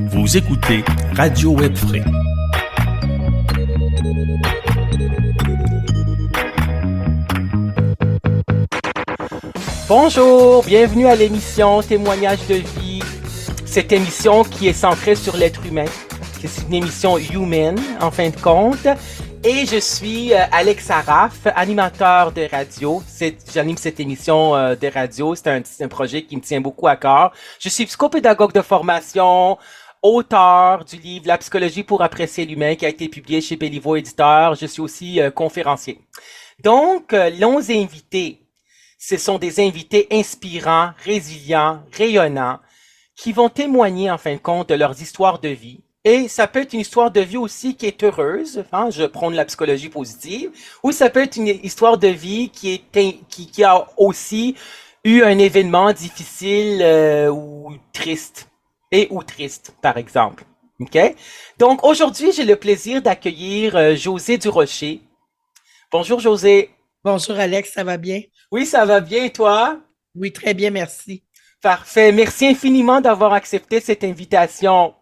Vous écoutez Radio Web Frais. Bonjour, bienvenue à l'émission Témoignages de vie. Cette émission qui est centrée sur l'être humain. C'est une émission humaine, en fin de compte. Et je suis Alex Araf, animateur de radio. J'anime cette émission de radio. C'est un projet qui me tient beaucoup à cœur. Je suis psychopédagogue de formation, auteur du livre La psychologie pour apprécier l'humain qui a été publié chez Béliveau Éditeur. Je suis aussi conférencier. Donc, nos invités, ce sont des invités inspirants, résilients, rayonnants, qui vont témoigner en fin de compte de leurs histoires de vie. Et ça peut être une histoire de vie aussi qui est heureuse, hein, je prône la psychologie positive, ou ça peut être une histoire de vie qui a aussi eu un événement difficile ou triste, par exemple. OK? Donc aujourd'hui, j'ai le plaisir d'accueillir Josée Durocher. Bonjour Josée. Bonjour Alex, ça va bien? Oui, ça va bien, toi? Oui, très bien, merci. Parfait. Merci infiniment d'avoir accepté cette invitation.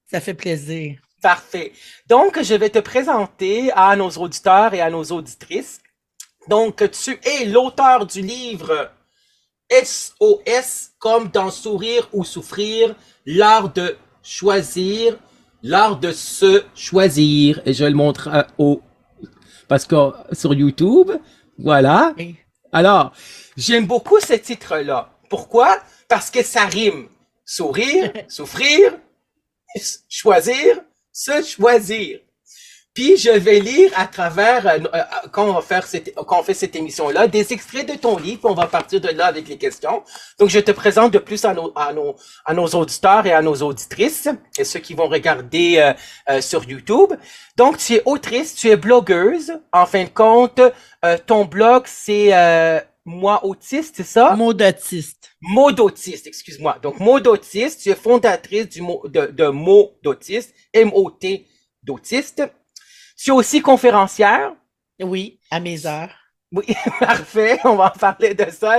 Ça fait plaisir. Parfait. Donc, je vais te présenter à nos auditeurs et à nos auditrices. Donc, tu es l'auteur du livre SOS, comme dans Sourire ou Souffrir, l'art de choisir, l'art de se choisir. Et je le montre parce que sur YouTube, voilà. Oui. Alors, j'aime beaucoup ce titre-là. Pourquoi? Parce que ça rime. Sourire, souffrir, choisir, se choisir. Puis je vais lire à travers, quand on fait cette émission-là, des extraits de ton livre, puis on va partir de là avec les questions. Donc je te présente de plus à nos auditeurs et à nos auditrices, et ceux qui vont regarder sur YouTube. Donc tu es autrice, tu es blogueuse. En fin de compte, ton blog c'est Moi Autiste, c'est ça? Mode autiste. Mode autiste, excuse-moi. Donc, Mode autiste, tu es fondatrice de Mot d'autiste, M-O-T d'autiste. Tu es aussi conférencière. Oui, à mes heures. Oui, parfait. On va en parler de ça.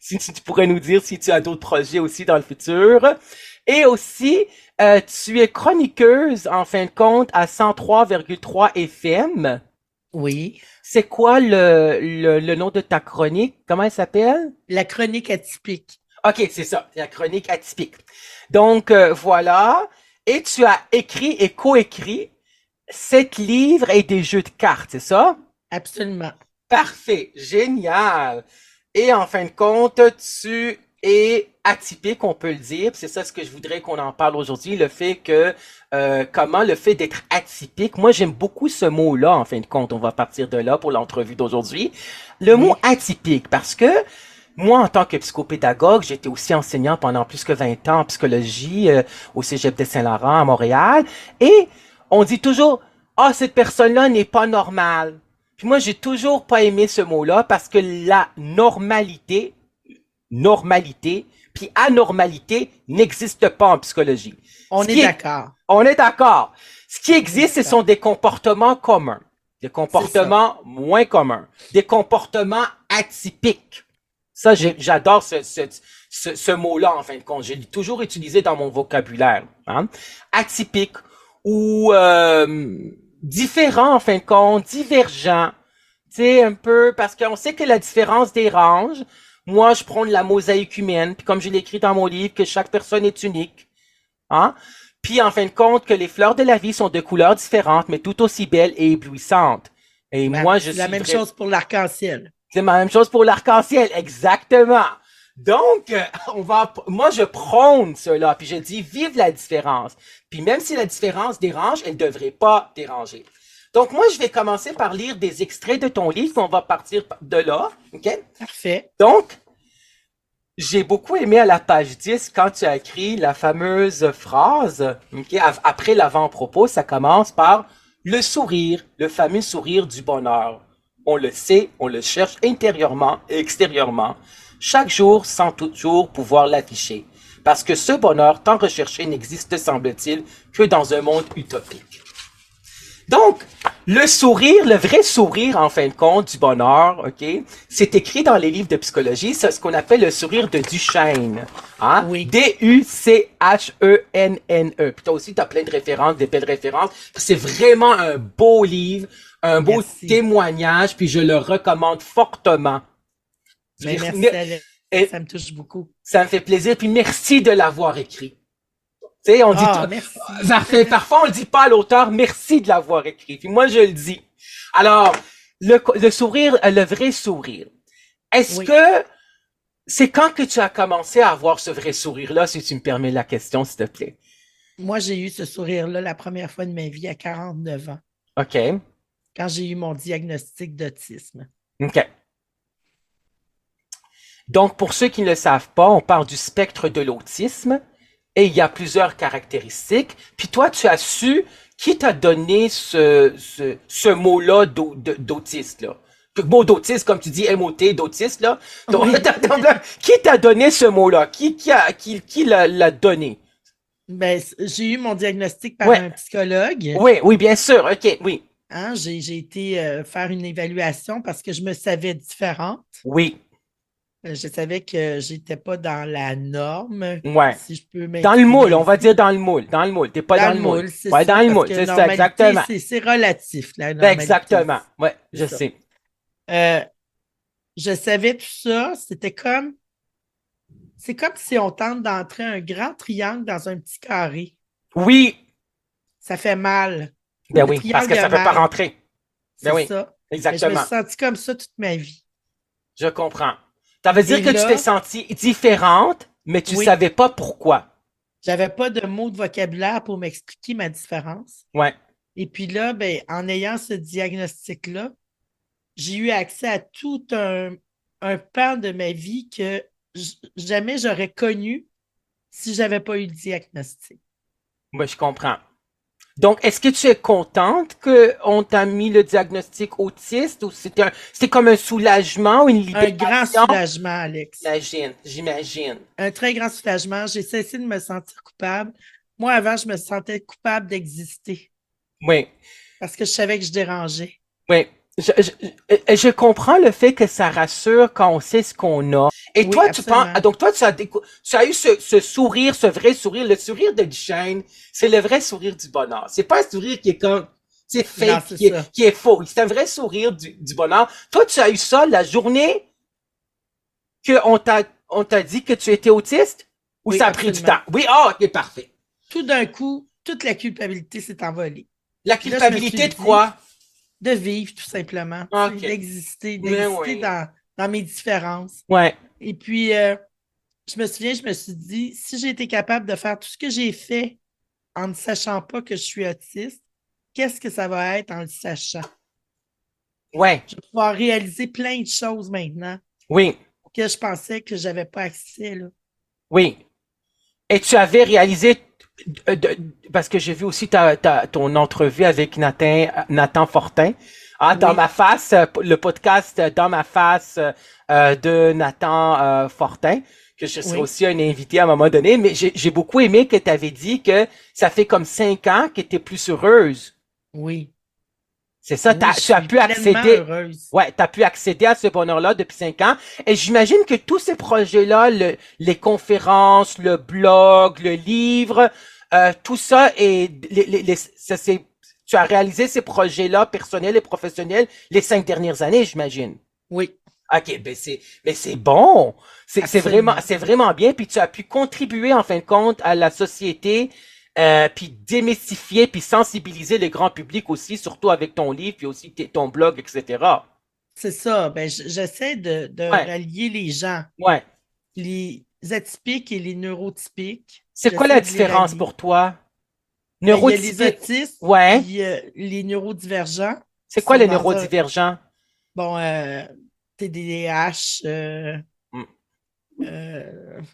Si tu pourrais nous dire si tu as d'autres projets aussi dans le futur. Et aussi, tu es chroniqueuse, en fin de compte, à 103,3 FM. Oui. C'est quoi le nom de ta chronique? Comment elle s'appelle? La chronique atypique. OK, c'est ça, la chronique atypique. Donc, voilà. Et tu as écrit et coécrit 7 livres et des jeux de cartes, c'est ça? Absolument. Parfait, génial. Et en fin de compte, tu es atypique, on peut le dire. C'est ça ce que je voudrais qu'on en parle aujourd'hui, le fait que comment le fait d'être atypique. Moi, j'aime beaucoup ce mot-là, en fin de compte. On va partir de là pour l'entrevue d'aujourd'hui. Le mot atypique, parce que moi, en tant que psychopédagogue, j'étais aussi enseignant pendant plus que 20 ans en psychologie au Cégep de Saint-Laurent à Montréal. Et on dit toujours, cette personne-là n'est pas normale. Puis moi, j'ai toujours pas aimé ce mot-là parce que la normalité, puis anormalité n'existe pas en psychologie. On est d'accord. On est d'accord. Ce qui existe, ce sont des comportements communs, des comportements moins communs, des comportements atypiques. Ça, j'adore ce mot-là, en fin de compte. Je l'ai toujours utilisé dans mon vocabulaire. Hein? Atypique ou différent, en fin de compte, divergent. Tu sais, un peu, parce qu'on sait que la différence dérange. Moi, je prône la mosaïque humaine, puis comme je l'ai écrit dans mon livre, que chaque personne est unique. Hein? Puis, en fin de compte, que les fleurs de la vie sont de couleurs différentes, mais tout aussi belles et éblouissantes. Et moi, je suis la même chose pour l'arc-en-ciel. C'est la même chose pour l'arc-en-ciel, exactement. Donc, moi, je prône cela, puis je dis, vive la différence. Puis même si la différence dérange, elle ne devrait pas déranger. Donc, moi, je vais commencer par lire des extraits de ton livre, on va partir de là, OK? Parfait. Donc, j'ai beaucoup aimé à la page 10 quand tu as écrit la fameuse phrase, OK? Après l'avant-propos, ça commence par « le sourire, le fameux sourire du bonheur ». On le sait, on le cherche intérieurement et extérieurement, chaque jour sans toujours pouvoir l'afficher. Parce que ce bonheur tant recherché n'existe, semble-t-il, que dans un monde utopique. Donc, Le sourire, le vrai sourire, en fin de compte, du bonheur, OK, c'est écrit dans les livres de psychologie, c'est ce qu'on appelle le sourire de Duchesne. Hein? Oui. Duchenne-E. Puis toi aussi, t'as plein de références, des belles références. C'est vraiment un beau livre, un beau Merci. témoignage, puis je le recommande fortement. Ben, merci, Mais- Alex. et- Ça me touche beaucoup. Ça me fait plaisir, puis merci de l'avoir écrit. Tu sais, on dit Merci. parfois on le dit pas à l'auteur, merci de l'avoir écrit. Puis moi je le dis. Alors, le sourire, le vrai sourire. Est-ce Oui. que c'est quand que tu as commencé à avoir ce vrai sourire-là, si tu me permets la question, s'il te plaît? Moi, j'ai eu ce sourire-là la première fois de ma vie à 49 ans, OK. quand j'ai eu mon diagnostic d'autisme. OK. Donc, pour ceux qui ne le savent pas, on parle du spectre de l'autisme et il y a plusieurs caractéristiques. Puis toi, tu as su qui t'a donné ce mot-là d'autiste, là. Le mot d'autiste, comme tu dis, M-O-T, d'autiste, là. Donc, Oui. qui t'a donné ce mot-là? Qui l'a donné? Ben, j'ai eu mon diagnostic par Ouais. un psychologue. Oui, bien sûr. OK, oui. Hein, j'ai été faire une évaluation parce que je me savais différente. Oui, Je savais que j'étais pas dans la norme, ouais. si je peux Dans le moule, on va m'exprimer dire dans le moule. Dans le moule. T'es pas dans le moule. c'est Ouais, ça, dans le parce moule, que c'est ça, normalité, exactement. c'est relatif, la Ben, normalité. exactement. Ouais, je ça. sais. Je savais tout ça, c'est comme si on tente d'entrer un grand triangle dans un petit carré. Oui, Ça fait mal. ben Le oui, parce que triangle ça a peut pas mal. rentrer. C'est Ben oui, ça. Mais je me exactement. suis sentie comme ça toute ma vie. Je comprends. Ça veut dire Et que tu là- t'es sentie différente, mais tu Oui. savais pas pourquoi. J'avais pas de mots de vocabulaire pour m'expliquer ma différence. Ouais, Et puis là, ben, en ayant ce diagnostic-là, j'ai eu accès à tout un pan de ma vie que jamais j'aurais connu si j'avais pas eu le diagnostic. moi je comprends. Donc, est-ce que tu es contente qu'on t'a mis le diagnostic autiste ou c'était comme un soulagement ou une Un grand libération? soulagement, Alex. J'imagine. Un très grand soulagement. J'ai cessé de me sentir coupable. Moi, avant, je me sentais coupable d'exister Oui, parce que je savais que je dérangeais. oui. Je comprends le fait que ça rassure quand on sait ce qu'on a. Et Oui, toi, absolument. donc toi, tu as eu ce sourire, ce vrai sourire, le sourire de Duchesne, c'est le vrai sourire du bonheur. C'est pas un sourire qui est comme, c'est fake, Non, c'est ça. qui est faux. C'est un vrai sourire du bonheur. Toi, tu as eu ça la journée que on t'a dit que tu étais autiste? Ou Oui, ça a pris du absolument. temps? Oui, ah, ok, parfait. Tout d'un coup, toute la culpabilité s'est envolée. La Puis là, je me culpabilité suis de dit, quoi? de vivre, tout simplement. Ok. Tu sais, d'exister Mais oui. dans mes différences. Ouais, Et puis, je me souviens, je me suis dit, si j'ai été capable de faire tout ce que j'ai fait en ne sachant pas que je suis autiste, qu'est-ce que ça va être en le sachant? ouais, Je vais pouvoir réaliser plein de choses maintenant oui, que je pensais que j'avais pas accès, là. oui. Et tu avais réalisé, parce que j'ai vu aussi ton entrevue avec Nathan Fortin, dans Oui. ma face, le podcast Dans ma face de Nathan Fortin, que je serai Oui. aussi un invité à un moment donné, mais j'ai beaucoup aimé que tu avais dit que ça fait comme 5 ans que tu es plus heureuse. Oui. C'est ça, Oui, tu as je suis pu accéder. pleinement heureuse. Ouais, tu as pu accéder à ce bonheur-là depuis 5 ans. Et j'imagine que tous ces projets-là, les conférences, le blog, le livre, tout ça, tu as réalisé ces projets-là personnels et professionnels les 5 dernières années, j'imagine. Oui. OK, mais c'est bon. C'est Absolument. vraiment bien. Puis tu as pu contribuer, en fin de compte, à la société, puis démystifier, puis sensibiliser le grand public aussi, surtout avec ton livre, puis aussi ton blog, etc. C'est ça. Ben, j'essaie de Ouais. rallier les gens, Ouais. les atypiques et les neurotypiques. C'est quoi la J'essaie de les différence rallier. pour toi? Ben, il y a les Neurotypique. autistes, Ouais. puis les neurodivergents. C'est quoi sont les dans un- neurodivergents? Bon, TDAH, Mm. il y a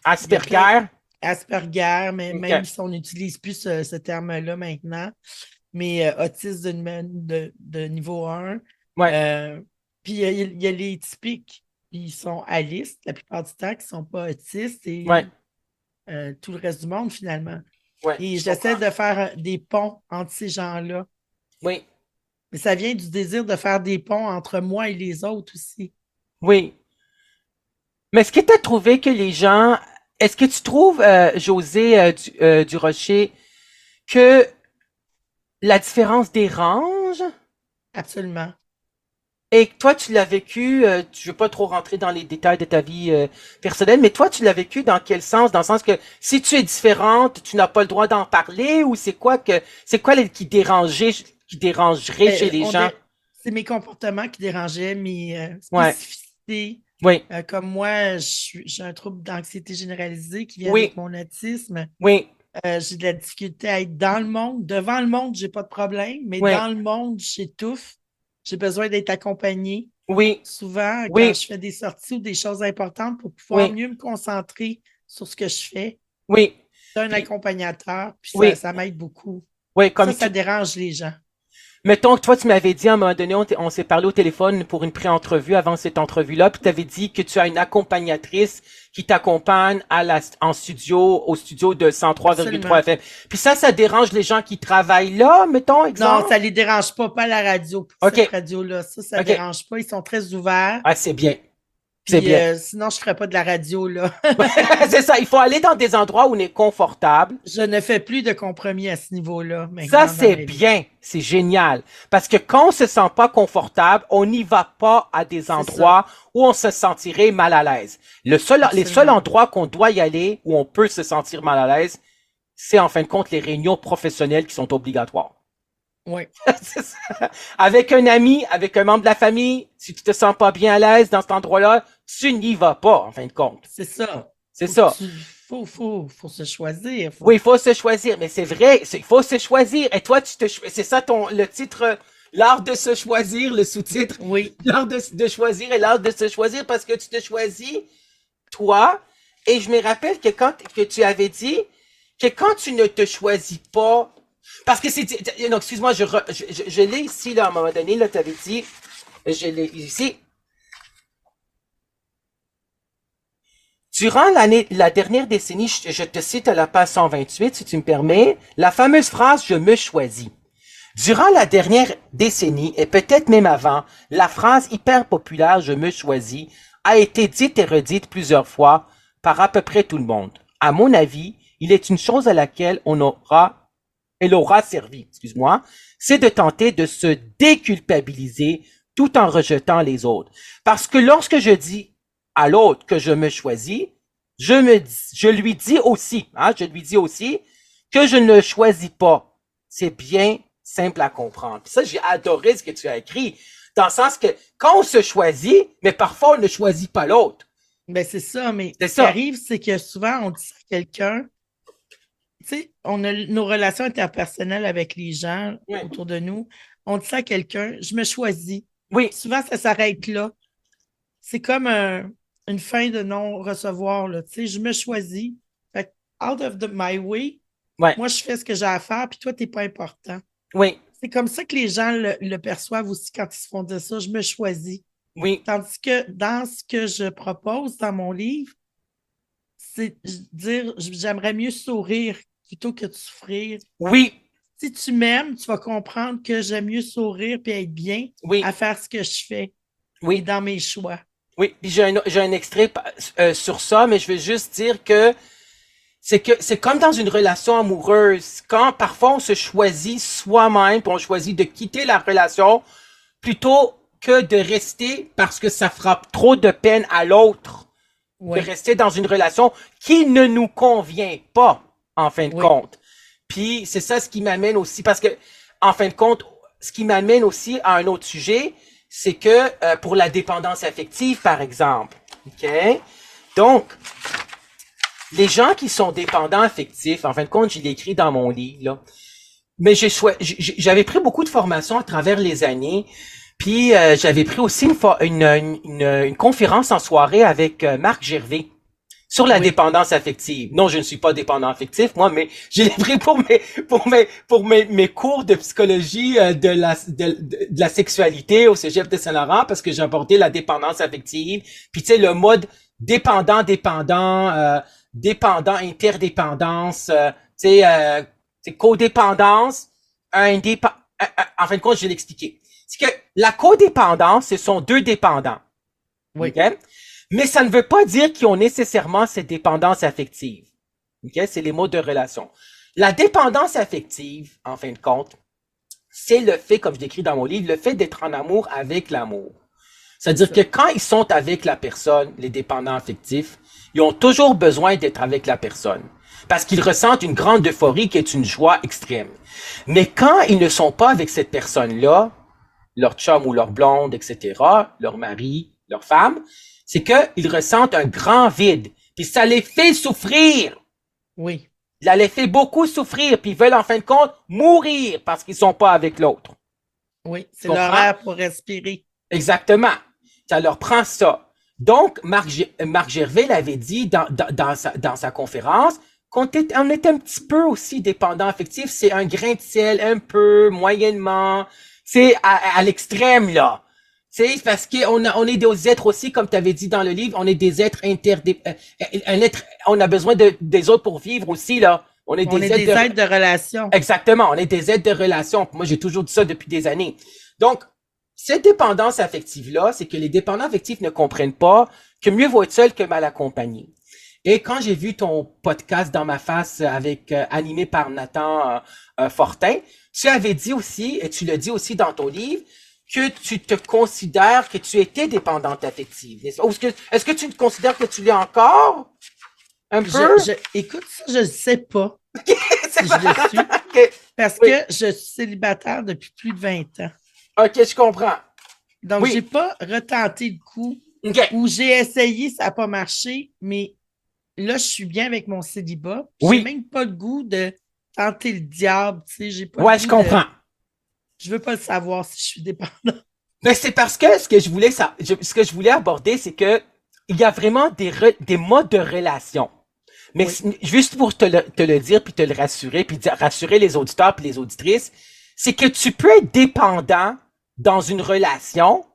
Asperger? Asperger, mais Ok. même si on n'utilise plus ce terme-là maintenant, mais autisme de niveau 1. Ouais. Puis il y a les typiques, ils sont alistes la plupart du temps, qui ne sont pas autistes et Ouais. tout le reste du monde finalement. Ouais. Et je j'essaie comprends. de faire des ponts entre ces gens-là. Oui. Mais ça vient du désir de faire des ponts entre moi et les autres aussi. Oui. Mais est-ce que tu as trouvé que les gens, est-ce que tu trouves, José Durocher, que la différence dérange? Absolument. Et que toi, tu l'as vécu, je veux pas trop rentrer dans les détails de ta vie personnelle, mais toi, tu l'as vécu dans quel sens? Dans le sens que si tu es différente, tu n'as pas le droit d'en parler, ou c'est quoi qui dérangerait chez les gens? C'est mes comportements qui dérangeaient, mes Ouais, spécificités. oui, Comme moi, j'ai un trouble d'anxiété généralisée qui vient oui, avec mon autisme. oui, J'ai de la difficulté à être dans le monde. Devant le monde, j'ai pas de problème, mais oui, dans le monde, j'étouffe. J'ai besoin d'être accompagnée. oui, Souvent, quand oui, je fais des sorties ou des choses importantes pour pouvoir oui, mieux me concentrer sur ce que je fais, oui, j'ai un puis, accompagnateur, puis oui, ça m'aide beaucoup. oui, comme Ça tu, dérange les gens. mettons que toi, tu m'avais dit à un moment donné, on s'est parlé au téléphone pour une pré-entrevue avant cette entrevue-là, puis tu avais dit que tu as une accompagnatrice qui t'accompagne au studio de 103,3 Absolument. FM. Puis ça dérange les gens qui travaillent là, mettons, Non, exemple? ça les dérange pas la radio pour OK, cette radio-là. Ça OK. dérange pas. Ils sont très ouverts. Ah, c'est bien. C'est Puis bien. sinon, je ferais pas de la radio, là. C'est ça, il faut aller dans des endroits où on est confortable. Je ne fais plus de compromis à ce niveau-là Ça, maintenant dans c'est ma vie. bien. C'est génial. Parce que quand on se sent pas confortable, on n'y va pas à des C'est ça, endroits où on se sentirait mal à l'aise. Les seuls absolument. endroits qu'on doit y aller, où on peut se sentir mal à l'aise, c'est en fin de compte les réunions professionnelles qui sont obligatoires. Oui, C'est ça. Avec un ami, avec un membre de la famille, si tu te sens pas bien à l'aise dans cet endroit-là, tu n'y vas pas, en fin de compte. c'est ça. C'est Faut que ça. faut se choisir. Oui, il faut se choisir, mais c'est vrai, il faut se choisir. Et toi, c'est ça le titre, l'art de se choisir, le sous-titre, Oui, l'art de choisir et l'art de se choisir parce que tu te choisis, toi. Et je me rappelle que tu avais dit que quand tu ne te choisis pas, parce que non, excuse-moi, je l'ai ici, là, à un moment donné, là, tu avais dit, je l'ai ici. Durant la dernière décennie, je te cite à la page 128, si tu me permets, la fameuse phrase « je me choisis ». Durant la dernière décennie, et peut-être même avant, la phrase hyper populaire « je me choisis » a été dite et redite plusieurs fois par à peu près tout le monde. À mon avis, il est une chose à laquelle elle aura servi, excuse-moi, c'est de tenter de se déculpabiliser tout en rejetant les autres. Parce que lorsque je dis à l'autre que je me choisis, je lui dis aussi, je lui dis aussi que je ne le choisis pas. C'est bien simple à comprendre. Puis ça, j'ai adoré ce que tu as écrit, dans le sens que quand on se choisit, mais parfois on ne choisit pas l'autre. ben c'est ça, mais C'est ce qui ça. arrive, c'est que souvent, on dit ça à quelqu'un, tu sais, on a nos relations interpersonnelles avec les gens Oui. autour de nous, on dit ça à quelqu'un, je me choisis. Oui. Souvent, ça s'arrête là. C'est comme une fin de non-recevoir, là. Tu sais, je me choisis. Fait que, out of my way, Ouais. moi, je fais ce que j'ai à faire, puis toi, t'es pas important. Oui. C'est comme ça que les gens le perçoivent aussi quand ils se font dire ça, je me choisis. Oui. Tandis que dans ce que je propose dans mon livre, c'est dire j'aimerais mieux sourire plutôt que de souffrir. Oui. Si tu m'aimes, tu vas comprendre que j'aime mieux sourire puis être bien Oui. à faire ce que je fais et Oui. dans mes choix. Oui. Puis j'ai un extrait sur ça, mais je veux juste dire que c'est comme dans une relation amoureuse. Quand parfois on se choisit soi-même, puis on choisit de quitter la relation plutôt que de rester parce que ça fera trop de peine à l'autre. Oui, De rester dans une relation qui ne nous convient pas, en fin de oui, compte. Puis c'est ça ce qui m'amène aussi, parce que, en fin de compte, ce qui m'amène aussi à un autre sujet, c'est que pour la dépendance affective, par exemple, ok, donc les gens qui sont dépendants affectifs, en fin de compte, je l'ai écrit dans mon livre, là, mais j'avais pris beaucoup de formations à travers les années. Puis j'avais pris aussi une conférence en soirée avec Marc Gervais sur la oui. dépendance affective. Non, je ne suis pas dépendant affectif, moi, mais je l'ai pris pour mes cours de psychologie de la sexualité au Cégep de Saint-Laurent parce que j'ai abordé la dépendance affective. Puis tu sais, le mode dépendant, dépendant, interdépendance, tu sais, codépendance, en fin de compte, je vais l'expliquer. C'est que la codépendance, ce sont deux dépendants. Oui. Okay? Mais ça ne veut pas dire qu'ils ont nécessairement cette dépendance affective. Okay? C'est les mots de relation. La dépendance affective, en fin de compte, c'est le fait, comme je décris dans mon livre, le fait d'être en amour avec l'amour. C'est-à-dire que quand ils sont avec la personne, les dépendants affectifs, ils ont toujours besoin d'être avec la personne. Parce qu'ils ressentent une grande euphorie qui est une joie extrême. Mais quand ils ne sont pas avec cette personne-là, leur chum ou leur blonde, etc., leur mari, leur femme, c'est qu'ils ressentent un grand vide. Puis ça les fait souffrir. Oui. Ça les fait beaucoup souffrir. Puis ils veulent en fin de compte mourir parce qu'ils sont pas avec l'autre. Oui, c'est Tu comprends? leur air pour respirer. Exactement. Ça leur prend ça. Donc, Marc Gervais l'avait dit dans sa conférence qu'on était un petit peu aussi dépendant affectif. C'est un grain de sel, un peu, moyennement. C'est à l'extrême, là. C'est parce on est des êtres aussi, comme tu avais dit dans le livre, on est des êtres on a besoin des autres pour vivre aussi, là. On est des êtres de relation. Exactement, on est des êtres de relation. Moi, j'ai toujours dit ça depuis des années. Donc, cette dépendance affective-là, c'est que les dépendants affectifs ne comprennent pas que mieux vaut être seul que mal accompagné. Et quand j'ai vu ton podcast Dans ma face animé par Nathan Fortin, tu avais dit aussi, et tu le dis aussi dans ton livre, que tu te considères que tu étais dépendante affective. Est-ce que tu te considères que tu l'es encore? Un peu? Écoute, ça, je ne sais pas si je le suis. Okay. Parce que je suis célibataire depuis plus de 20 ans. OK, je comprends. Donc, j'ai pas retenté le coup. Ou j'ai essayé, ça n'a pas marché, mais là, je suis bien avec mon célibat. J'ai même pas le goût de tenter le diable, tu sais, j'ai pas le goût je comprends. Je veux pas le savoir si je suis dépendant. Mais c'est parce que ce que je voulais aborder, c'est que il y a vraiment des modes de relation. Mais juste pour te le dire, puis te le rassurer, puis rassurer les auditeurs puis les auditrices, c'est que tu peux être dépendant dans une relation,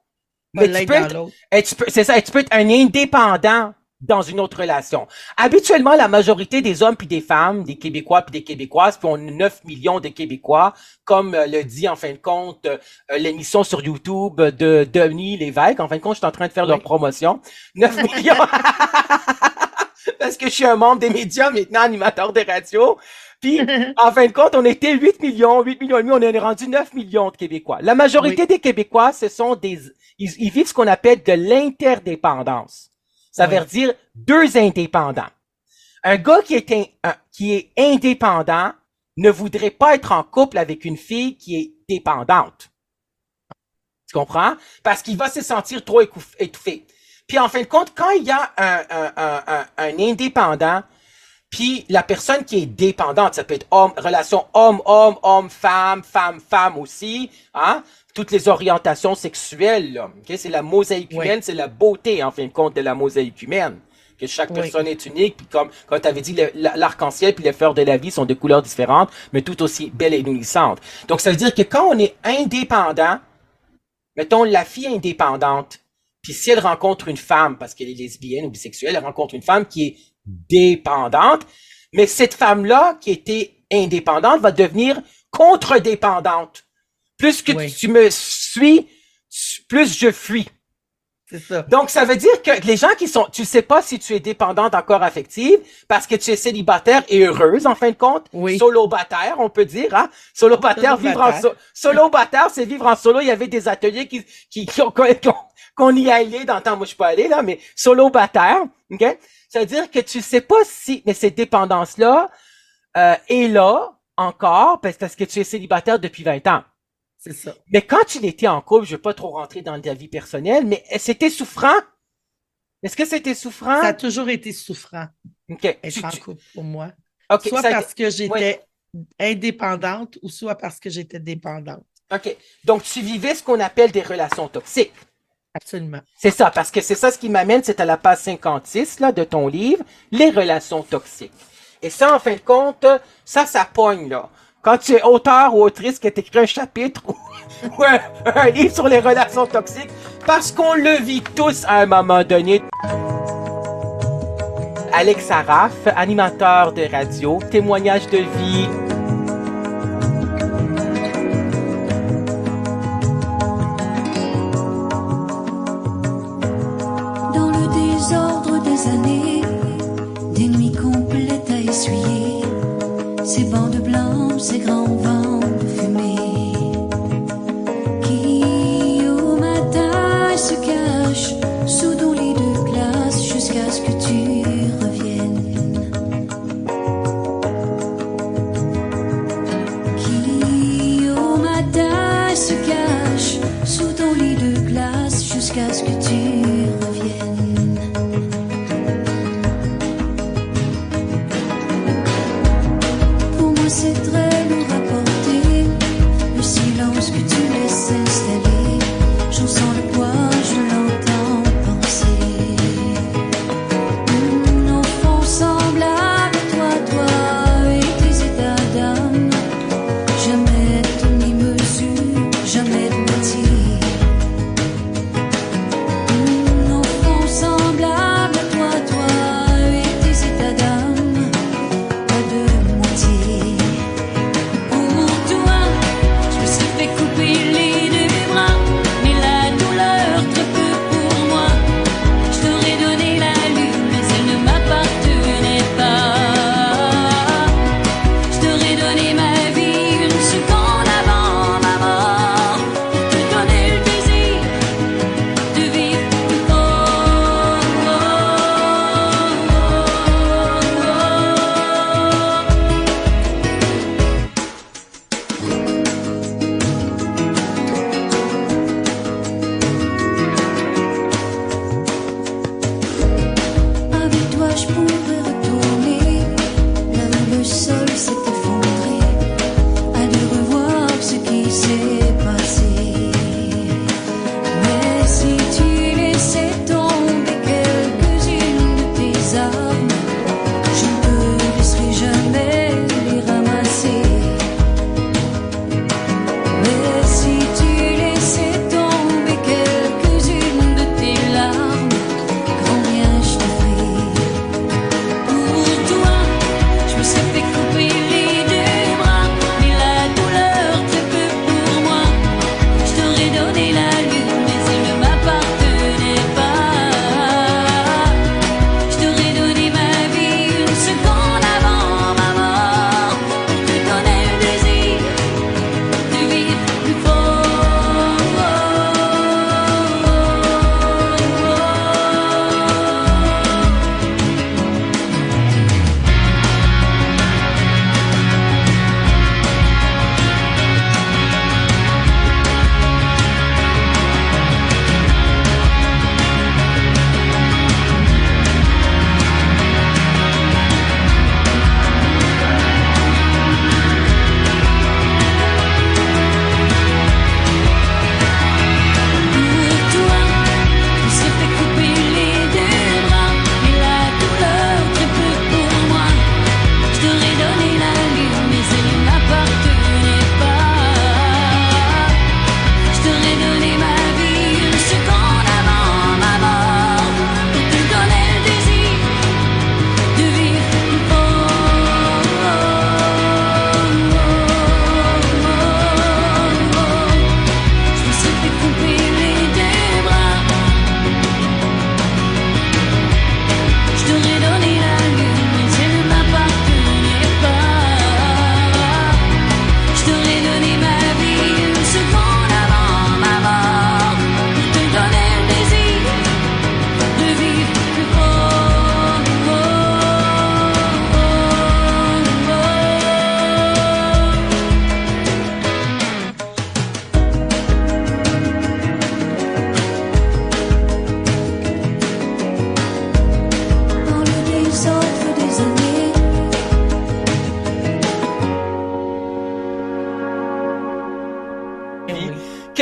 mais tu peux être un indépendant dans une autre relation. Habituellement, la majorité des hommes puis des femmes, des Québécois puis des Québécoises, puis on a 9 millions de Québécois, comme le dit en fin de compte l'émission sur YouTube de Denis Lévesque. En fin de compte, je suis en train de faire leur promotion. 9 millions! Parce que je suis un membre des médias maintenant, animateur de radio. Puis, en fin de compte, on était 8 millions et demi, on est rendu 9 millions de Québécois. La majorité des Québécois, ce sont ils vivent ce qu'on appelle de l'interdépendance. Ça veut dire deux indépendants. Un gars qui est indépendant ne voudrait pas être en couple avec une fille qui est dépendante. Tu comprends? Parce qu'il va se sentir trop étouffé. Puis en fin de compte, quand il y a un indépendant, puis la personne qui est dépendante, ça peut être relation homme, femme aussi, hein? Toutes les orientations sexuelles, là. Okay? C'est la mosaïque humaine, c'est la beauté, en fin de compte, de la mosaïque humaine. Que chaque personne est unique, puis comme tu avais dit, l'arc-en-ciel puis les fleurs de la vie sont de couleurs différentes, mais tout aussi belles et nourrissantes. Donc, ça veut dire que quand on est indépendant, mettons la fille indépendante, puis si elle rencontre une femme, parce qu'elle est lesbienne ou bisexuelle, elle rencontre une femme qui est dépendante, mais cette femme-là, qui était indépendante, va devenir contre-dépendante. Plus que tu me suis, plus je fuis. C'est ça. Donc, ça veut dire que les gens tu sais pas si tu es dépendante encore affective parce que tu es célibataire et heureuse, en fin de compte. Solobataire, on peut dire, hein. Solobataire, solobataire, c'est vivre en solo. Il y avait des ateliers qu'on y allait dans le temps. Moi, je suis pas allé, là, mais solobataire, OK? Ça veut dire que tu sais pas mais cette dépendance-là, est là, encore, parce que tu es célibataire depuis 20 ans. C'est ça. Mais quand tu l'étais en couple, je vais pas trop rentrer dans ta vie personnelle, mais c'était souffrant? Est-ce que c'était souffrant? Ça a toujours été souffrant. OK. Être en couple pour moi. Okay, soit parce que j'étais indépendante ou soit parce que j'étais dépendante. OK. Donc, tu vivais ce qu'on appelle des relations toxiques. Absolument. C'est ça, parce que c'est ça ce qui m'amène, c'est à la page 56, là, de ton livre, les relations toxiques. Et ça, en fin de compte, ça pogne, là. Quand tu es auteur ou autrice qui a écrit un chapitre ou un livre sur les relations toxiques, parce qu'on le vit tous à un moment donné. Alex Saraf, animateur de radio, témoignage de vie.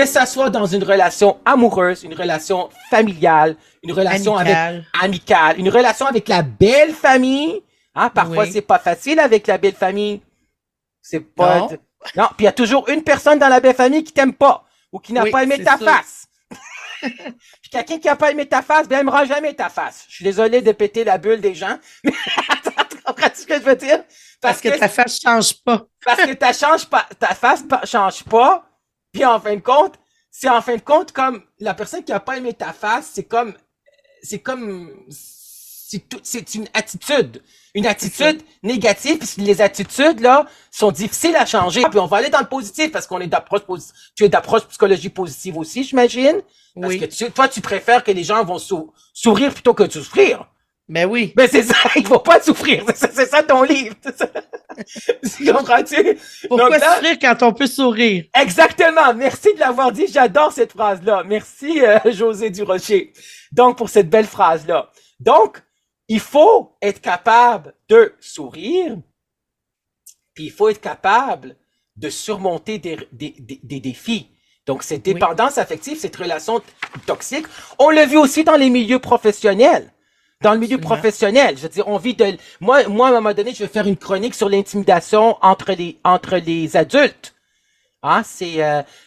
Que ça soit dans une relation amoureuse, une relation familiale, une relation amicale, une relation avec la belle famille. Hein, parfois, c'est pas facile avec la belle famille. C'est pas... Non, puis il y a toujours une personne dans la belle famille qui t'aime pas ou qui n'a pas aimé ta face. Puis quelqu'un qui a pas aimé ta face, ben, il aimera jamais ta face. Je suis désolé de péter la bulle des gens, mais comprends-tu ce que je veux dire? Parce que ta face change pas. Parce que ta face change pas. Puis en fin de compte, comme la personne qui a pas aimé ta face, c'est une attitude. Une attitude négative, puis les attitudes, là, sont difficiles à changer. Puis on va aller dans le positif, parce qu'on est d'approche positive. Tu es d'approche psychologie positive aussi, j'imagine. Parce que toi, tu préfères que les gens vont sourire plutôt que de souffrir. Ben oui. Ben c'est ça, il faut pas souffrir. C'est ça ton livre. Comprends-tu? Pourquoi souffrir quand on peut sourire? Exactement. Merci de l'avoir dit. J'adore cette phrase-là. Merci, José Durocher. Donc, pour cette belle phrase-là. Donc, il faut être capable de sourire, puis il faut être capable de surmonter des défis. Donc, cette dépendance affective, cette relation toxique, on l'a vu aussi dans les milieux professionnels. Dans le milieu professionnel, je veux dire, on vit de... Moi, à un moment donné, je vais faire une chronique sur l'intimidation entre les adultes. Hein, c'est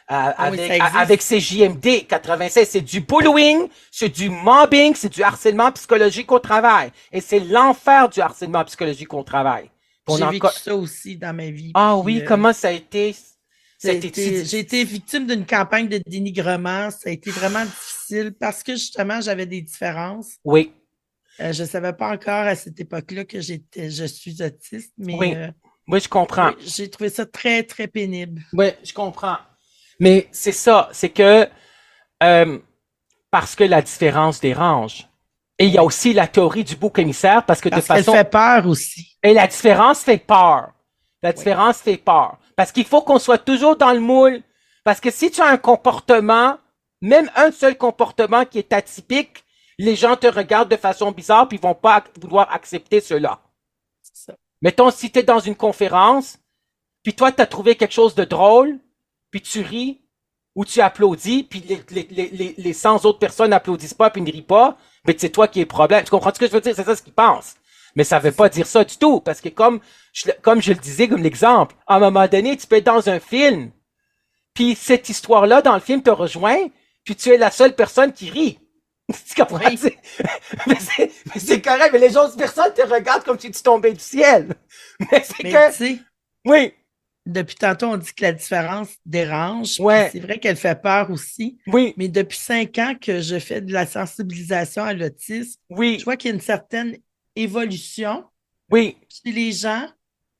avec CJMD 96, c'est du bullying, c'est du mobbing, c'est du harcèlement psychologique au travail. Et c'est l'enfer du harcèlement psychologique au travail. J'ai vécu ça aussi dans ma vie. Ah oui, comment ça a été? J'ai été victime d'une campagne de dénigrement. Ça a été vraiment difficile parce que justement, j'avais des différences. Oui. Je savais pas encore à cette époque-là que je suis autiste, mais oui, je comprends. J'ai trouvé ça très, très pénible. Oui, je comprends. Mais c'est ça, c'est que parce que la différence dérange. Et il y a aussi la théorie du bouc émissaire parce que qu'elle fait peur aussi. Et la différence fait peur. La différence fait peur. Parce qu'il faut qu'on soit toujours dans le moule. Parce que si tu as un comportement, même un seul comportement qui est atypique, les gens te regardent de façon bizarre puis ils vont pas vouloir accepter cela. C'est ça. Mettons, si tu es dans une conférence, puis toi, tu as trouvé quelque chose de drôle, puis tu ris, ou tu applaudis, puis les 100 autres personnes n'applaudissent pas, puis ne rient pas, mais c'est toi qui es le problème. Tu comprends ce que je veux dire? C'est ça ce qu'ils pensent. Mais ça veut pas dire ça du tout, parce que comme je le disais comme l'exemple, à un moment donné, tu peux être dans un film, puis cette histoire-là, dans le film, te rejoint, puis tu es la seule personne qui rit. Tu comprends? Oui. Mais c'est correct, mais les autres personnes te regardent comme si tu tombais du ciel. Mais que... Oui. Depuis tantôt, on dit que la différence dérange. Ouais. C'est vrai qu'elle fait peur aussi. Oui. Mais depuis 5 ans que je fais de la sensibilisation à l'autisme, je vois qu'il y a une certaine évolution. Oui. Chez les gens,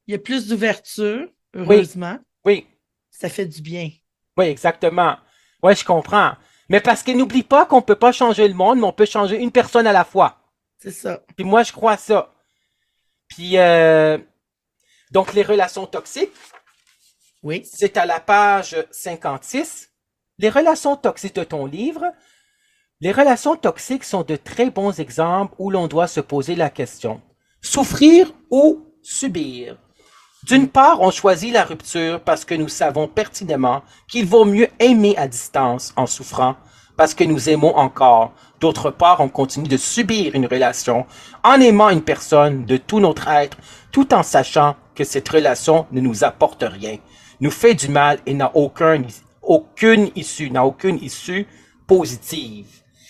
il y a plus d'ouverture, heureusement. Oui. Ça fait du bien. Oui, exactement. Oui, je comprends. Mais parce que n'oublie pas qu'on peut pas changer le monde, mais on peut changer une personne à la fois. C'est ça. Puis moi, je crois ça. Puis, donc, les relations toxiques. Oui. C'est à la page 56. Les relations toxiques de ton livre. Les relations toxiques sont de très bons exemples où l'on doit se poser la question. Souffrir ou subir? D'une part, on choisit la rupture parce que nous savons pertinemment qu'il vaut mieux aimer à distance en souffrant parce que nous aimons encore. D'autre part, on continue de subir une relation en aimant une personne de tout notre être, tout en sachant que cette relation ne nous apporte rien, nous fait du mal et n'a aucune issue positive.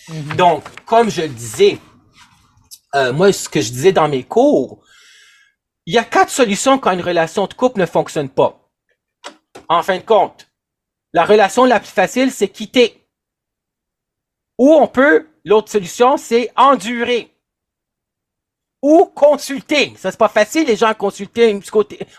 Mm-hmm. Donc, comme je le disais, moi, ce que je disais dans mes cours, il y a 4 solutions quand une relation de couple ne fonctionne pas. En fin de compte, la relation la plus facile, c'est quitter. Ou l'autre solution, c'est endurer. Ou consulter. Ça, c'est pas facile, les gens consulter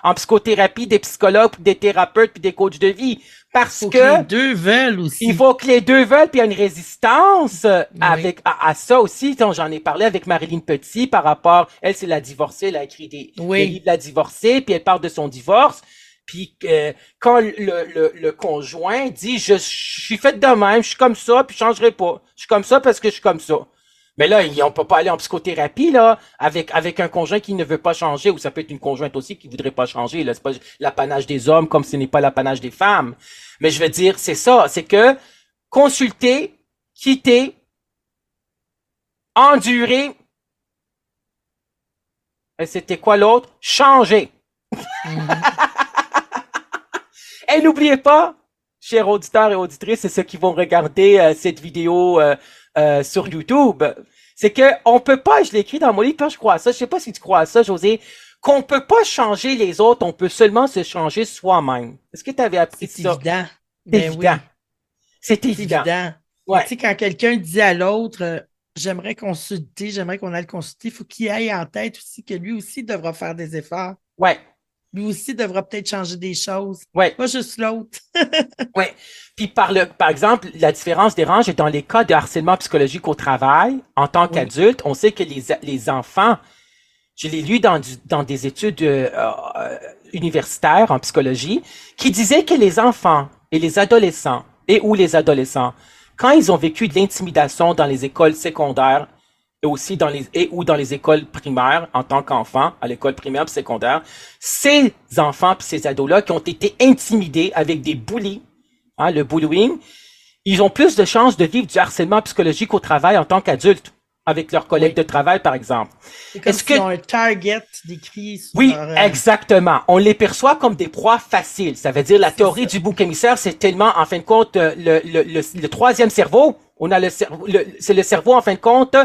en psychothérapie, des psychologues, des thérapeutes, puis des coachs de vie. Parce que les deux veulent aussi. Il faut que les deux veulent, puis il y a une résistance à ça aussi. J'en ai parlé avec Marilyn Petit par rapport, elle, c'est la divorcée, elle a écrit des livres de la divorcée, puis elle parle de son divorce. Puis quand le conjoint dit je suis faite de même, je suis comme ça, puis je changerai pas. Je suis comme ça parce que je suis comme ça. Mais là, on peut pas aller en psychothérapie, là, avec un conjoint qui ne veut pas changer, ou ça peut être une conjointe aussi qui voudrait pas changer, là. C'est pas l'apanage des hommes comme ce n'est pas l'apanage des femmes. Mais je veux dire, c'est ça. C'est que consulter, quitter, endurer, et c'était quoi l'autre? Changer. Et n'oubliez pas, chers auditeurs et auditrices, c'est ceux qui vont regarder cette vidéo sur YouTube, c'est que on peut pas, je l'ai écrit dans mon livre, quand je crois à ça, je sais pas si tu crois à ça, José, qu'on peut pas changer les autres, on peut seulement se changer soi-même. Est-ce que tu avais appris C'est ça? évident. C'est Ben évident. oui, C'est c'est évident. évident. Ouais. Tu sais, quand quelqu'un dit à l'autre, j'aimerais consulter, j'aimerais qu'on aille le consulter, il faut qu'il aille en tête aussi que lui aussi devra faire des efforts. Ouais. Lui aussi devra peut-être changer des choses. Ouais. Pas juste l'autre. Ouais. Puis par exemple, la différence des ranges est dans les cas de harcèlement psychologique au travail, en tant qu'adulte, on sait que les enfants, je l'ai lu dans des études universitaires en psychologie, qui disaient que les enfants et les adolescents, quand ils ont vécu de l'intimidation dans les écoles secondaires, et aussi ou dans les écoles primaires en tant qu'enfants, à l'école primaire et secondaire, ces enfants puis ces ados-là qui ont été intimidés avec des bullies, le bullying, ils ont plus de chances de vivre du harcèlement psychologique au travail en tant qu'adultes, avec leurs collègues de travail, par exemple. C'est comme s'ils ont un target décrit sur Oui, leur, exactement. On les perçoit comme des proies faciles. Ça veut dire la théorie du bouc émissaire, c'est tellement, en fin de compte, le troisième cerveau. On a c'est le cerveau, en fin de compte,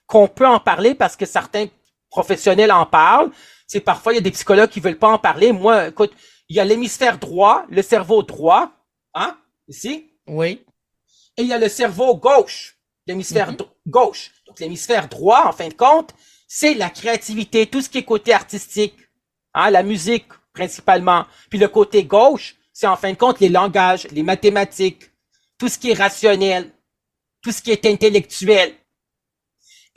qu'on peut en parler parce que certains professionnels en parlent. C'est parfois, il y a des psychologues qui veulent pas en parler. Moi, écoute, il y a l'hémisphère droit, le cerveau droit, ici. Oui. Et il y a le cerveau gauche, l'hémisphère gauche. Donc, l'hémisphère droit, en fin de compte, c'est la créativité, tout ce qui est côté artistique, la musique, principalement. Puis le côté gauche, c'est en fin de compte les langages, les mathématiques, tout ce qui est rationnel, tout ce qui est intellectuel.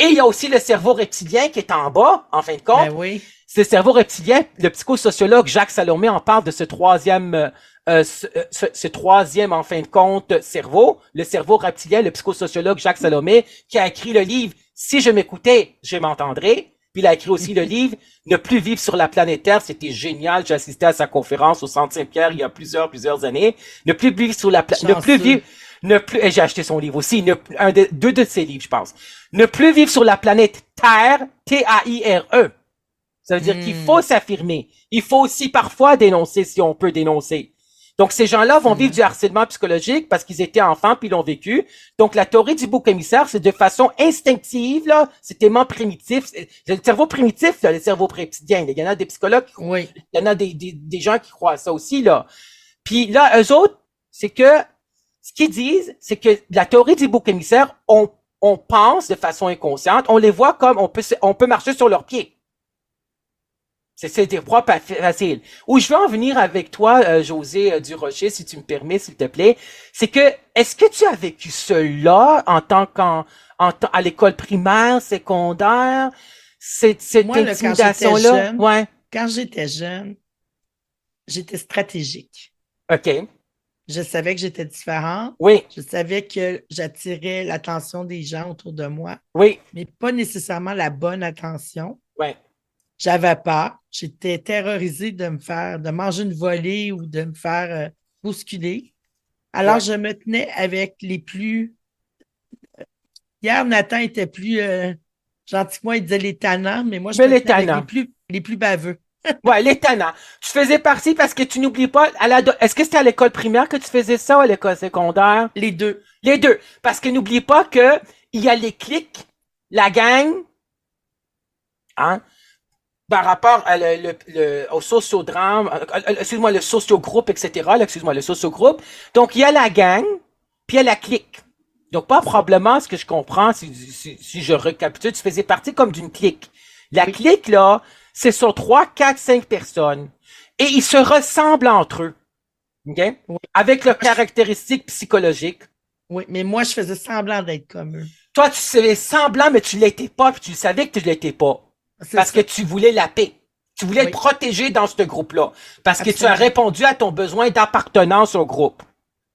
Et il y a aussi le cerveau reptilien qui est en bas, en fin de compte. Ben oui. Ce cerveau reptilien, le psychosociologue Jacques Salomé en parle de ce troisième, en fin de compte, cerveau. Le cerveau reptilien, le psychosociologue Jacques Salomé, qui a écrit le livre « Si je m'écoutais, je m'entendrais ». Puis il a écrit aussi le livre « Ne plus vivre sur la planète Terre ». C'était génial. J'ai assisté à sa conférence au Centre Saint-Pierre il y a plusieurs années. Ne plus vivre sur la planète, et j'ai acheté son livre aussi, deux de ses livres, je pense. Ne plus vivre sur la planète Terre, T-A-I-R-E. Ça veut dire qu'il faut s'affirmer. Il faut aussi parfois dénoncer si on peut dénoncer. Donc, ces gens-là vont vivre du harcèlement psychologique parce qu'ils étaient enfants puis ils l'ont vécu. Donc, la théorie du bouc émissaire, c'est de façon instinctive, là. C'est tellement primitif. Le cerveau primitif, là, le cerveau reptilien. Il y en a des psychologues il y en a des gens qui croient à ça aussi, là. Puis là, eux autres, c'est que ce qu'ils disent, c'est que la théorie du bouc émissaire, on pense de façon inconsciente, on les voit comme on peut marcher sur leurs pieds. C'est des proies faciles. Où je veux en venir avec toi, José Durocher, si tu me permets, s'il te plaît, c'est que, est-ce que tu as vécu cela en tant à l'école primaire, secondaire, cette intimidation-là? Quand j'étais jeune, j'étais stratégique. OK. Je savais que j'étais différente. Oui. Je savais que j'attirais l'attention des gens autour de moi. Oui. Mais pas nécessairement la bonne attention. Oui. J'avais peur. J'étais terrorisée de manger une volée ou de me faire bousculer. Alors, je me tenais avec les plus... Hier, Nathan était plus gentil que moi, il disait les tannants, mais moi, je me tenais avec les plus baveux. Ouais, les tannants. Tu faisais partie parce que tu n'oublies pas, est-ce que c'était à l'école primaire que tu faisais ça ou à l'école secondaire? Les deux. Les deux. Parce que n'oublie pas que il y a les cliques, la gang, par rapport au sociodrame, le sociogroupe, etc., le sociogroupe. Donc, il y a la gang, puis il y a la clique. Donc, probablement, ce que je comprends, si je récapitule, tu faisais partie comme d'une clique. La clique, là, c'est sur 3, 4, 5 personnes. Et ils se ressemblent entre eux. OK? Oui. Avec leurs caractéristiques psychologiques. Oui, mais moi, je faisais semblant d'être comme eux. Toi, tu faisais semblant, mais tu l'étais pas, puis tu savais que tu l'étais pas. Parce que tu voulais la paix. Tu voulais être protégé dans ce groupe-là. Parce que tu as répondu à ton besoin d'appartenance au groupe.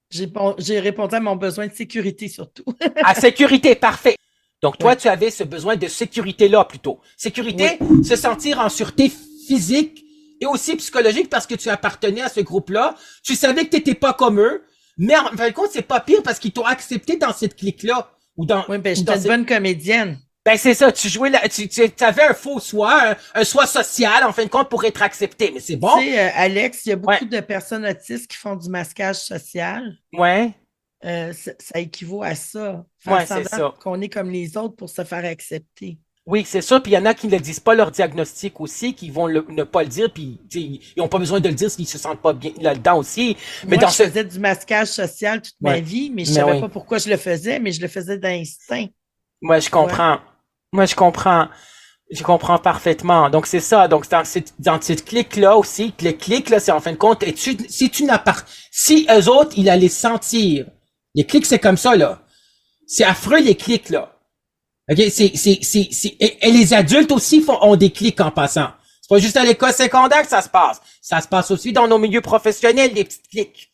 J'ai répondu à mon besoin de sécurité, surtout. À sécurité, parfait. Donc, toi, Ouais. tu avais ce besoin de sécurité-là, plutôt. Sécurité, se sentir en sûreté physique et aussi psychologique parce que tu appartenais à ce groupe-là. Tu savais que t'étais pas comme eux, mais en fin de compte, c'est pas pire parce qu'ils t'ont accepté dans cette clique-là. Ou dans, Oui, ben, ou j'étais dans une bonne comédienne. Ben, c'est ça, tu jouais là, tu avais un faux soi, un soi social, en fin de compte, pour être accepté, mais c'est bon. Tu sais, Alex, il y a Ouais, beaucoup de personnes autistes qui font du masquage social. ouais, Ça équivaut à ça. Faire ouais, c'est semblant ça. qu'on est comme les autres pour se faire accepter. Oui, c'est ça. Puis il y en a qui ne le disent pas leur diagnostic aussi, qui vont ne pas le dire, puis tu sais, ils ont pas besoin de le dire s'ils se sentent pas bien là-dedans aussi. Mais Moi, dans je ce, faisais du masquage social toute ma ouais, vie, mais je mais savais oui, pas pourquoi je le faisais, mais je le faisais d'instinct. moi je Tu vois? comprends, moi je comprends parfaitement. Donc c'est ça. Donc dans cette clique-là aussi, le clic là, c'est en fin de compte, si eux autres, ils allaient sentir, les clics c'est comme ça là, c'est affreux les clics là. Ok, et les adultes aussi ont des clics en passant. C'est pas juste à l'école secondaire que ça se passe. Ça se passe aussi dans nos milieux professionnels, les petites clics.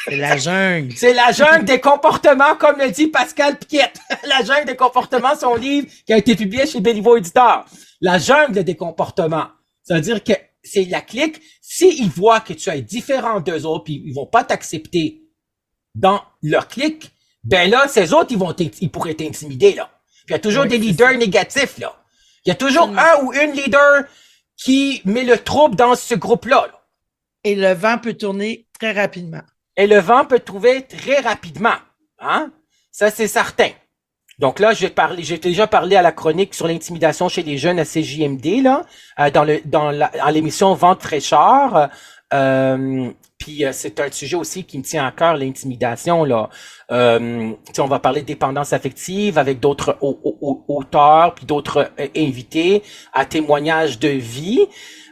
C'est la jungle. C'est la jungle des comportements, comme le dit Pascal Piquette. La jungle des comportements, son livre qui a été publié chez Béliveau Éditeur. La jungle des comportements. Ça veut dire que c'est la clique. S'ils voient que tu es différent d'eux autres, puis ils vont pas t'accepter dans leur clique, ben là, ces autres, ils pourraient t'intimider, là. Puis il y a toujours Oui, des c'est leaders ça. négatifs, là. Il y a toujours Absolument. un ou une leader qui met le trouble dans ce groupe-là, là. Et le vent peut tourner très rapidement. Et le vent peut trouver très rapidement. Hein? Ça, c'est certain. Donc là, j'ai déjà parlé à la chronique sur l'intimidation chez les jeunes à CJMD, là, dans l'émission Vente fraîcheur. Puis c'est un sujet aussi qui me tient à cœur, l'intimidation, là. On va parler de dépendance affective avec d'autres auteurs, puis d'autres invités à témoignages de vie.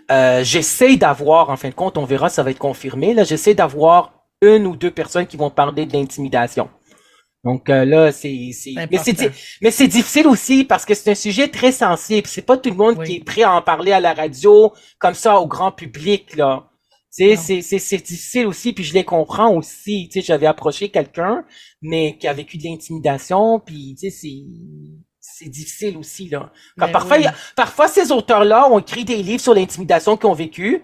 J'essaie d'avoir, en fin de compte, on verra, ça va être confirmé, là, j'essaie d'avoir une ou deux personnes qui vont parler de l'intimidation. Donc là, mais c'est difficile aussi parce que c'est un sujet très sensible. C'est pas tout le monde qui est prêt à en parler à la radio comme ça au grand public là. Tu sais, c'est difficile aussi, puis je les comprends aussi. Tu sais, j'avais approché quelqu'un, mais qui a vécu de l'intimidation, puis tu sais, c'est difficile aussi là. Quand parfois ces auteurs-là ont écrit des livres sur l'intimidation qu'ils ont vécu,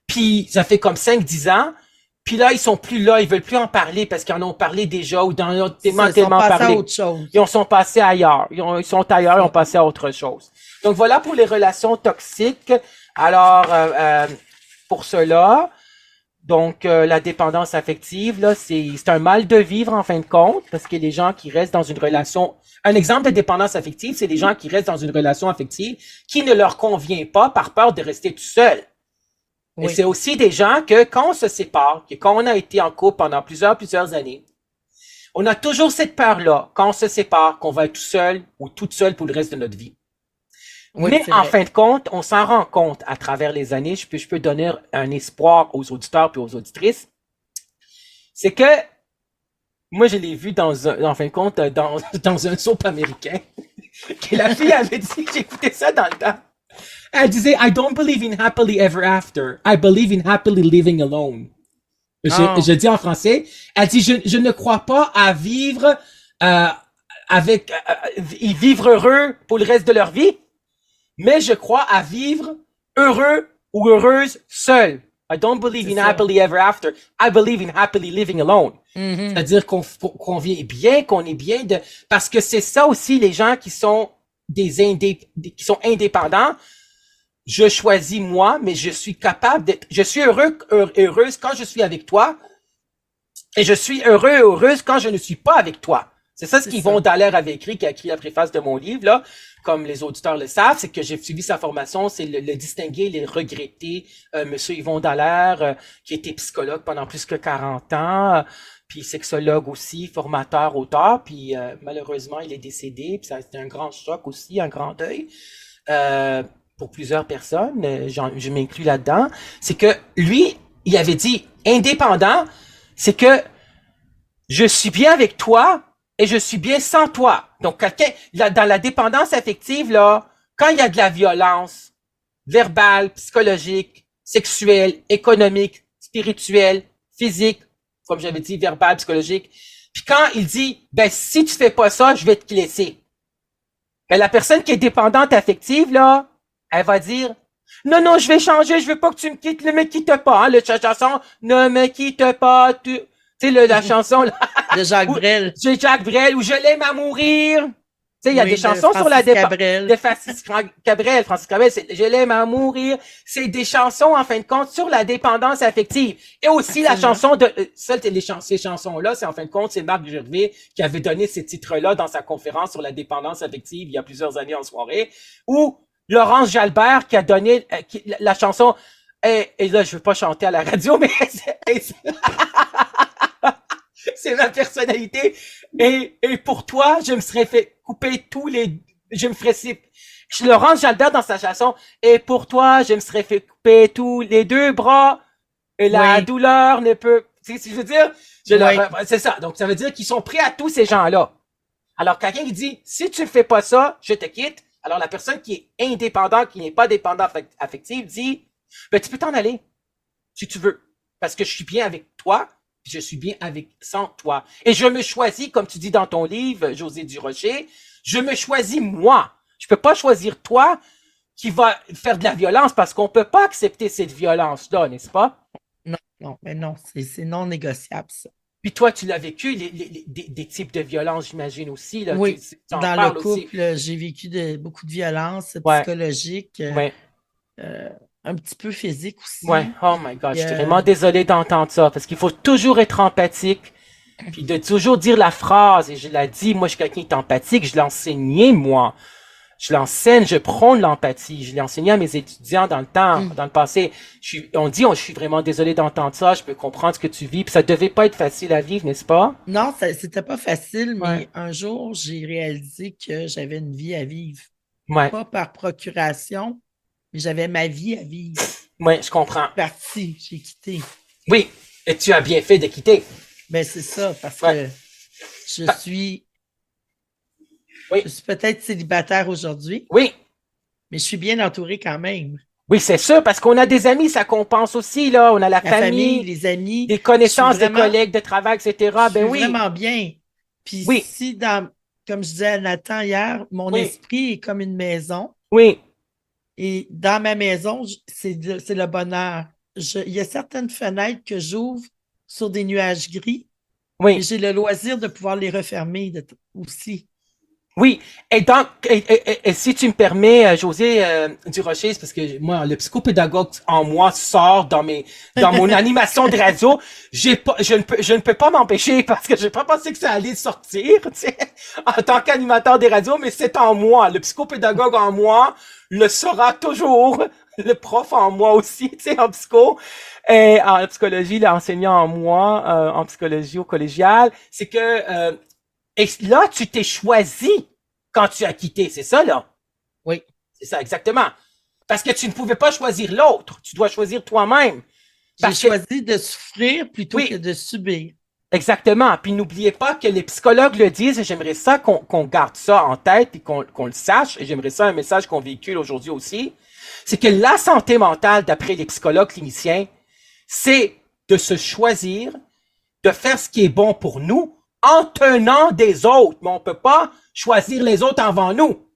puis ça fait comme 5-10 ans. Puis là, ils sont plus là, ils veulent plus en parler parce qu'ils en ont parlé déjà ou dans l'autre tellement parlé. À autre chose. Ils sont passés ailleurs. Ils sont ailleurs, ils ont passé à autre chose. Donc voilà pour les relations toxiques. Alors, pour cela, donc la dépendance affective, là, c'est un mal de vivre en fin de compte parce que les gens qui restent dans une relation. Un exemple de dépendance affective, c'est les gens qui restent dans une relation affective qui ne leur convient pas par peur de rester tout seul. Et c'est aussi des gens que quand on se sépare, que quand on a été en couple pendant plusieurs années, on a toujours cette peur-là, quand on se sépare, qu'on va être tout seul ou toute seule pour le reste de notre vie. Oui, mais en fin de compte, on s'en rend compte à travers les années. Je peux donner un espoir aux auditeurs et aux auditrices. C'est que moi, je l'ai vu en fin de compte, dans un soap américain, que la fille avait dit, j'écoutais ça dans le temps. Elle disait, I don't believe in happily ever after. I believe in happily living alone. Je dis en français. Elle dit, je ne crois pas à vivre vivre heureux pour le reste de leur vie, mais je crois à vivre heureux ou heureuse seul. I don't believe in happily ever after. I believe in happily living alone. Mm-hmm. C'est-à-dire qu'on vit bien, qu'on est bien parce que c'est ça aussi les gens qui sont qui sont indépendants. Je choisis moi, mais je suis je suis heureuse quand je suis avec toi, et je suis heureuse quand je ne suis pas avec toi. C'est ça ce qu'Yvon Dallaire avait écrit, qui a écrit la préface de mon livre, là. Comme les auditeurs le savent, c'est que j'ai suivi sa formation, c'est le distinguer, le regretter, monsieur Yvon Dallaire, qui était psychologue pendant plus que 40 ans, puis sexologue aussi, formateur, auteur, puis malheureusement, il est décédé, puis ça a été un grand choc aussi, un grand deuil. Pour plusieurs personnes, je m'inclus là-dedans, c'est que lui, il avait dit, indépendant, c'est que je suis bien avec toi et je suis bien sans toi. Donc, dans la dépendance affective, là, quand il y a de la violence verbale, psychologique, sexuelle, économique, spirituelle, physique, comme j'avais dit, verbale, psychologique, puis quand il dit, ben, si tu fais pas ça, je vais te laisser. Mais la personne qui est dépendante affective, là, elle va dire, non, non, je vais changer, je veux pas que tu me quittes, ne me quitte pas, hein, la chanson, ne me quitte pas, tu sais, la chanson, là, De Jacques où- Brel. j'ai Jacques Brel, où je l'aime à mourir. Tu sais, il y a Oui, des de chansons sur la Francis Cabrel. de Francis Cabrel, c'est je l'aime à mourir. C'est des chansons, en fin de compte, sur la dépendance affective. Et aussi la Absolument. chanson de, ces chansons-là, c'est en fin de compte, c'est Marc Gervais qui avait donné ces titres-là dans sa conférence sur la dépendance affective il y a plusieurs années en soirée, ou Laurence Jalbert qui a donné la chanson, et là, je veux pas chanter à la radio, mais c'est ma personnalité. Et pour toi, je me serais fait couper je me ferais, Laurence Jalbert dans sa chanson, et pour toi, je me serais fait couper tous les deux bras, et la Oui. douleur ne peut, tu sais ce que je veux dire? Oui. C'est ça. Donc, ça veut dire qu'ils sont prêts à tous ces gens-là. Alors, quelqu'un qui dit, si tu ne fais pas ça, je te quitte. Alors, la personne qui est indépendante, qui n'est pas dépendante affective, dit, ben, tu peux t'en aller, si tu veux. Parce que je suis bien avec toi, puis je suis bien sans toi. Et je me choisis, comme tu dis dans ton livre, José Durocher, je me choisis moi. Je peux pas choisir toi qui va faire de la violence parce qu'on peut pas accepter cette violence-là, n'est-ce pas? Non, mais non, c'est non négociable, ça. Puis toi, tu l'as vécu, des types de violence, j'imagine aussi. Là, Oui, tu en dans le parles aussi. couple, j'ai vécu beaucoup de violences Ouais. psychologiques, Ouais, un petit peu physiques aussi. ouais. Oh my God, je suis Euh, vraiment désolé d'entendre ça parce qu'il faut toujours être empathique. Puis de toujours dire la phrase, et je l'ai dit, moi je suis quelqu'un qui est empathique, je l'ai enseigné moi. Je l'enseigne, je prône l'empathie. Je l'ai enseigné à mes étudiants dans le temps, dans le passé. Je suis vraiment désolé d'entendre ça, je peux comprendre ce que tu vis, puis ça devait pas être facile à vivre, n'est-ce pas? Non, c'était pas facile, mais Ouais. un jour, j'ai réalisé que j'avais une vie à vivre. Ouais, Pas par procuration, mais j'avais ma vie à vivre. ouais, je comprends. Parti, j'ai quitté. Oui, et tu as bien fait de quitter. Ben, c'est ça, parce Ouais. que je Ah. suis, Oui. je suis peut-être célibataire aujourd'hui, Oui, mais je suis bien entourée quand même. oui, c'est sûr, parce qu'on a des amis, ça compense aussi, là. On a la La famille, famille, les amis. des connaissances, je suis des vraiment- collègues de travail, etc. Je Ben suis oui, vraiment bien. Puis Oui. si comme je disais à Nathan hier, mon Oui. esprit est comme une maison. oui, Et dans ma maison, c'est le bonheur. Il y a certaines fenêtres que j'ouvre sur des nuages gris, mais oui. j'ai le loisir de pouvoir les refermer aussi. Oui, et donc, et si tu me permets, José Durocher, c'est parce que moi, le psychopédagogue en moi sort dans mon animation de radio. Je ne peux pas m'empêcher parce que j'ai pas pensé que ça allait sortir, tu sais, en tant qu'animateur des radios, mais c'est en moi. Le psychopédagogue en moi le saura toujours. Le prof en moi aussi, tu sais, en psycho. Et en psychologie, l'enseignant en moi, en psychologie au collégial, c'est que, et là, tu t'es choisi quand tu as quitté, c'est ça, là? Oui. C'est ça, exactement. Parce que tu ne pouvais pas choisir l'autre. Tu dois choisir toi-même. J'ai Parce que- choisi de souffrir plutôt Oui. que de subir. Exactement. Puis n'oubliez pas que les psychologues le disent, et j'aimerais ça qu'on garde ça en tête et qu'on le sache, et j'aimerais ça un message qu'on véhicule aujourd'hui aussi, c'est que la santé mentale, d'après les psychologues cliniciens, c'est de se choisir, de faire ce qui est bon pour nous, en tenant des autres. Mais on peut pas choisir les autres avant nous.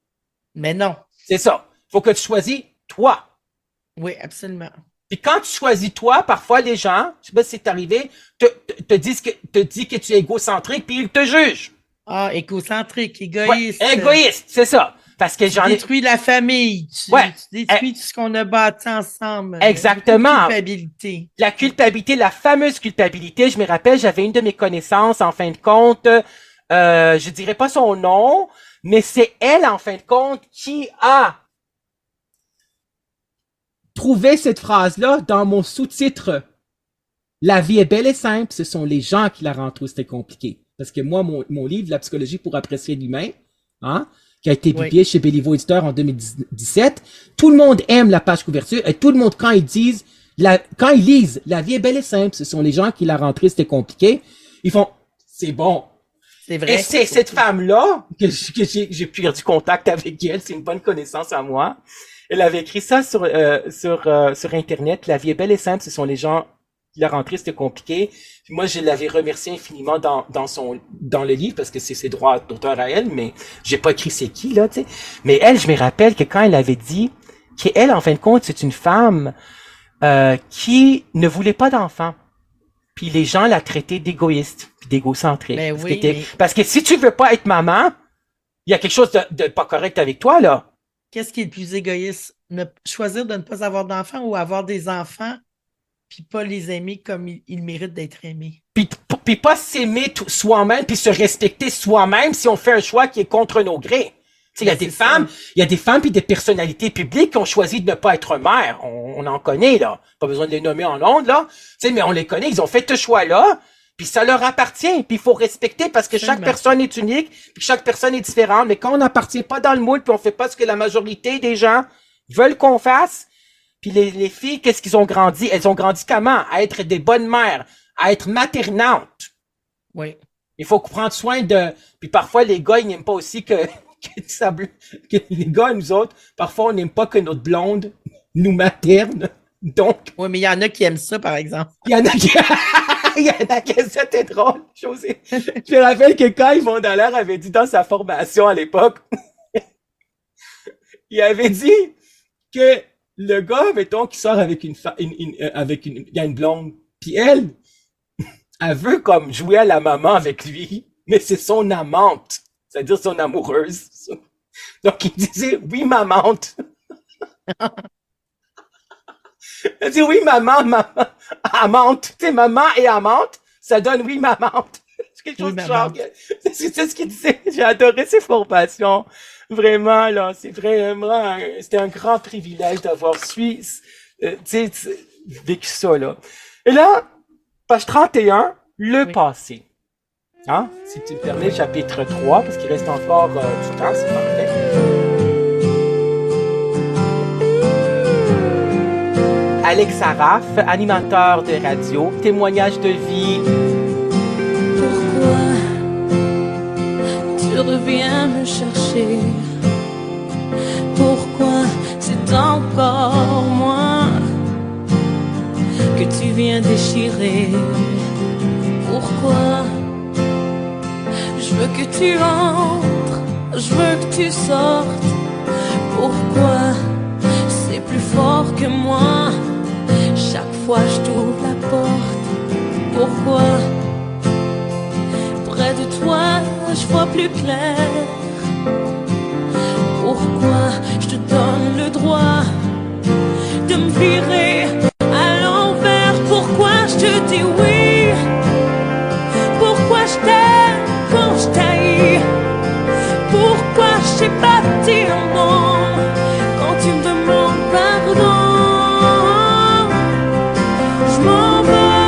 Mais non. C'est ça. Faut que tu choisis toi. Oui, absolument. Puis quand tu choisis toi, parfois les gens, je sais pas si c'est arrivé, te disent que tu es égocentrique, puis ils te jugent. Ah, égocentrique, Ouais, égoïste. égoïste, c'est ça. Parce que Tu j'en ai. détruis la famille. Tu Ouais. détruis tout ce qu'on a bâti ensemble. Exactement. Beaucoup de culpabilité. La culpabilité, la fameuse culpabilité, je me rappelle, j'avais une de mes connaissances, en fin de compte, je dirais pas son nom, mais c'est elle, en fin de compte, qui a trouvé cette phrase-là dans mon sous-titre. La vie est belle et simple, ce sont les gens qui la rendent triste et compliquée. Parce que moi, mon livre, La psychologie pour apprécier l'humain, hein, qui a été publié chez Béliveau Éditeur en 2017, tout le monde aime la page couverture et tout le monde, quand ils lisent La vie est belle et simple, ce sont les gens qui la rendent triste et compliquée, ils font, c'est bon. C'est vrai. Et c'est cette femme-là que j'ai perdu contact avec elle, c'est une bonne connaissance à moi. Elle avait écrit ça sur Internet, La vie est belle et simple, ce sont les gens la rentrée, c'était compliqué. Puis moi, je l'avais remercié infiniment dans le livre, parce que c'est ses droits d'auteur à elle, mais j'ai pas écrit c'est qui, là, tu sais. Mais elle, je me rappelle que quand elle avait dit qu'elle, en fin de compte, c'est une femme qui ne voulait pas d'enfants. Puis les gens la traitaient d'égoïste, puis d'égocentrique. Ben oui, parce que si tu veux pas être maman, il y a quelque chose de pas correct avec toi, là. Qu'est-ce qui est le plus égoïste? Choisir de ne pas avoir d'enfants ou avoir des enfants puis pas les aimer comme ils méritent d'être aimés. Puis pas s'aimer soi-même puis se respecter soi-même si on fait un choix qui est contre nos grés. Il y a des femmes puis des personnalités publiques qui ont choisi de ne pas être mères. On en connaît, là. Pas besoin de les nommer en ondes, là. Mais on les connaît, ils ont fait ce choix-là, puis ça leur appartient, puis il faut respecter parce que chaque personne est unique, puis chaque personne est différente. Mais quand on n'appartient pas dans le moule, puis on fait pas ce que la majorité des gens veulent qu'on fasse, puis les filles, qu'est-ce qu'ils ont grandi? Elles ont grandi comment? À être des bonnes mères, à être maternantes. Oui. Il faut prendre soin de... Puis parfois, les gars, ils n'aiment pas aussi que les gars, nous autres, parfois, on n'aime pas que notre blonde nous materne. Donc. Oui, mais il y en a qui aiment ça, par exemple. Il y en a qui c'était drôle, José. Je me rappelle que quand Yvon Dallaire avait dit dans sa formation à l'époque, il avait dit que le gars, mettons, qui sort avec il y a une blonde, puis elle veut comme jouer à la maman avec lui, mais c'est son amante. C'est-à-dire son amoureuse. Donc, il disait, oui, mamante. Il dit, oui, maman, amante. Tu sais, maman et amante, ça donne oui, mamante. C'est quelque chose de genre. C'est ce qu'il disait. J'ai adoré ces formations. Vraiment, là, c'était un grand privilège d'avoir vécu ça, là. Et là, page 31, le passé. Hein? Si tu me permets, chapitre 3, parce qu'il reste encore du temps, c'est parfait. Alex Araf, animateur de radio, témoignage de vie. Pourquoi tu reviens me chercher? Pourquoi c'est encore moi que tu viens déchirer? Pourquoi je veux que tu entres, je veux que tu sortes? Pourquoi c'est plus fort que moi? Chaque fois je t'ouvre la porte. Pourquoi près de toi je vois plus clair? Pourquoi je te donne le droit de me virer à l'envers? Pourquoi je te dis oui? Pourquoi je t'aime quand je t'haïs? Pourquoi je sais pas dire non quand tu me demandes pardon? Je m'en veux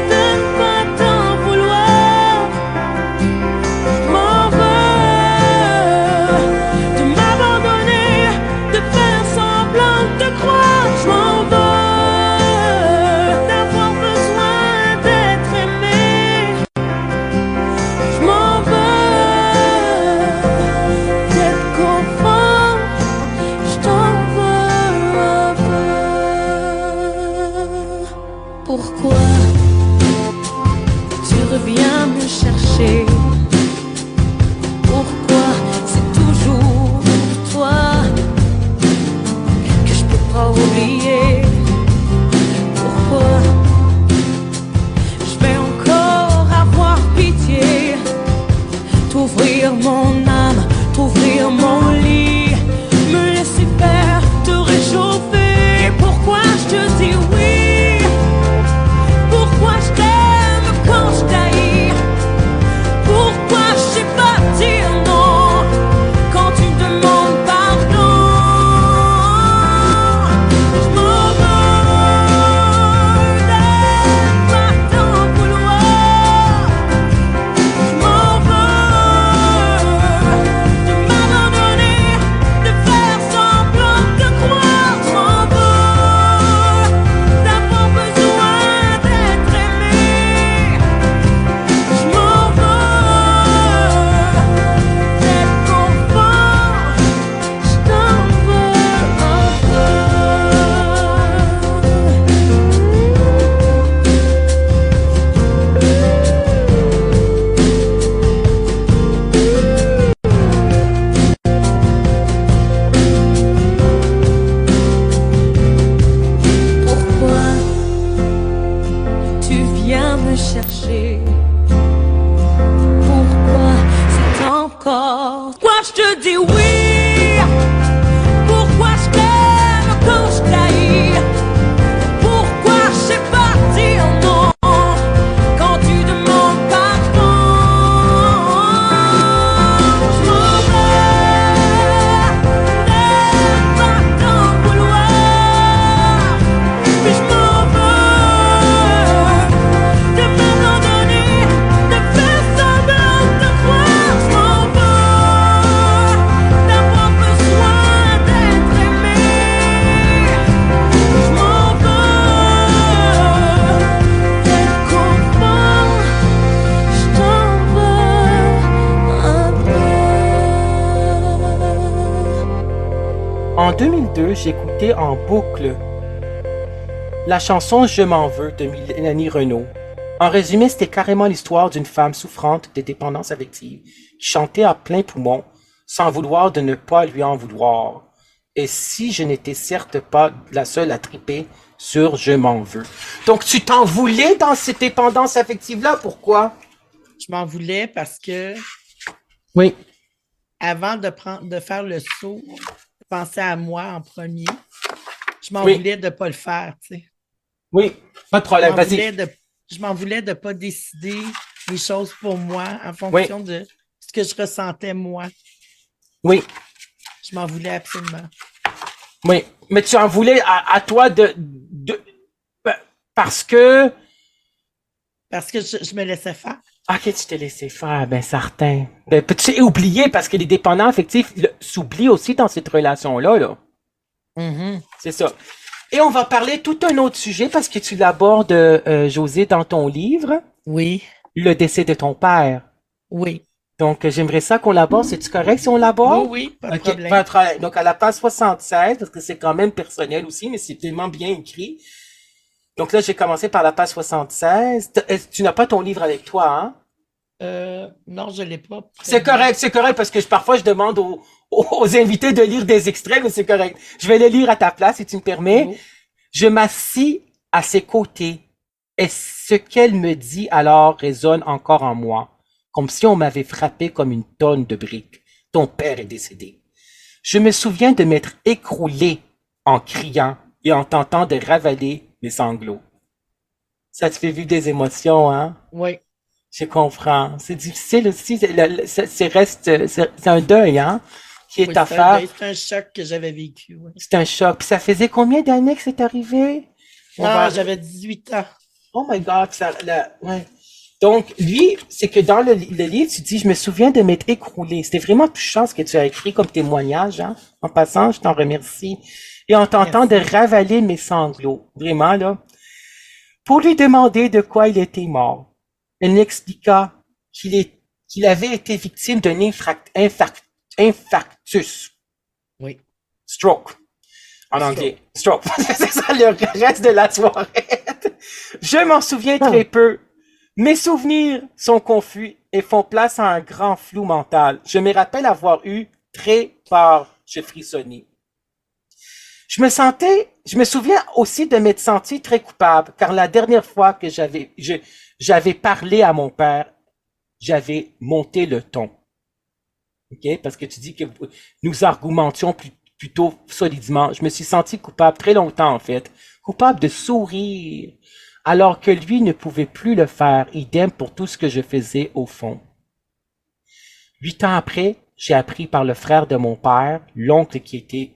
de ne pas t'en vouloir. Je m'en veux de m'abandonner, de faire semblant de te dis oui? Pourquoi je t'aime quand je t'haïs? Pourquoi je sais pas dire non quand tu demandes pardon? Je m'en veux de pas t'en vouloir, puis je m'en veux de m'abandonner, de faire semblant de croire. Je m'en veux d'avoir besoin d'être aimé. Je m'en veux d'être content. Je t'en veux un peu. En 2002, j'écoutais en boucle la chanson Je m'en veux de Mélanie Renaud. En résumé, c'était carrément l'histoire d'une femme souffrante de dépendance affective qui chantait à plein poumon sans vouloir de ne pas lui en vouloir. Et si je n'étais certes pas la seule à triper sur Je m'en veux. Donc tu t'en voulais dans cette dépendance affective-là, pourquoi? Je m'en voulais parce que Oui, avant de faire le saut, je pensais à moi en premier. Je m'en Oui. voulais de ne pas le faire, tu sais. oui, pas de Je problème, m'en vas-y. je m'en voulais de ne pas décider les choses pour moi en fonction de ce que je ressentais moi. Oui, Je m'en voulais absolument. oui, mais tu en voulais à toi parce que... Parce que je me laissais faire. Ok, tu t'es laissé faire, ben certain. Ben, peux-tu oublier, parce que les dépendants affectifs s'oublient aussi dans cette relation-là, là. Mhm. C'est ça. Et on va parler tout un autre sujet, parce que tu l'abordes, José, dans ton livre, Oui, le décès de ton père. oui. Donc, j'aimerais ça qu'on l'aborde. C'est-tu correct si on Oui, l'aborde? oui, pas de Ok, problème. pas de problème. Donc, à la page 76, parce que c'est quand même personnel aussi, mais c'est tellement bien écrit. Donc là, j'ai commencé par la page 76. Tu n'as pas ton livre avec toi, hein? Non, je ne l'ai pas. C'est correct, parce que parfois je demande aux invités de lire des extraits, mais c'est correct. Je vais le lire à ta place, si tu me permets. Beau. Je m'assis à ses côtés, et ce qu'elle me dit alors résonne encore en moi, comme si on m'avait frappé comme une tonne de briques. Ton père est décédé. Je me souviens de m'être écroulé en criant et en tentant de ravaler mes sanglots. Ça te fait vivre des émotions, hein? Oui, Je comprends. C'est difficile aussi. C'est un deuil, hein, qui est oui, à faire. c'est un choc que j'avais vécu. Oui. C'est un choc. Puis ça faisait combien d'années que c'est arrivé? On Non, va- j'avais 18 ans. Oh my God, ouais. Donc, lui, c'est que dans le livre, tu dis, je me souviens de m'être écroulé. C'était vraiment touchant ce que tu as écrit comme témoignage, hein. En passant, je t'en remercie. Et en tentant de ravaler mes sanglots. Vraiment, là. Pour lui demander de quoi il était mort. Elle m'expliqua qu'il avait été victime d'un infarctus. Oui. Stroke. En anglais. Stroke. C'est ça le reste de la soirée. Je m'en souviens très peu. Mes souvenirs sont confus et font place à un grand flou mental. Je me rappelle avoir eu très peur. Je frissonnais. Je me souviens aussi de m'être senti très coupable, car la dernière fois que j'avais parlé à mon père, j'avais monté le ton. OK? Parce que tu dis que nous argumentions plutôt solidement. Je me suis senti coupable très longtemps, en fait. Coupable de sourire, alors que lui ne pouvait plus le faire. Idem pour tout ce que je faisais au fond. 8 ans après, j'ai appris par le frère de mon père, l'oncle qui était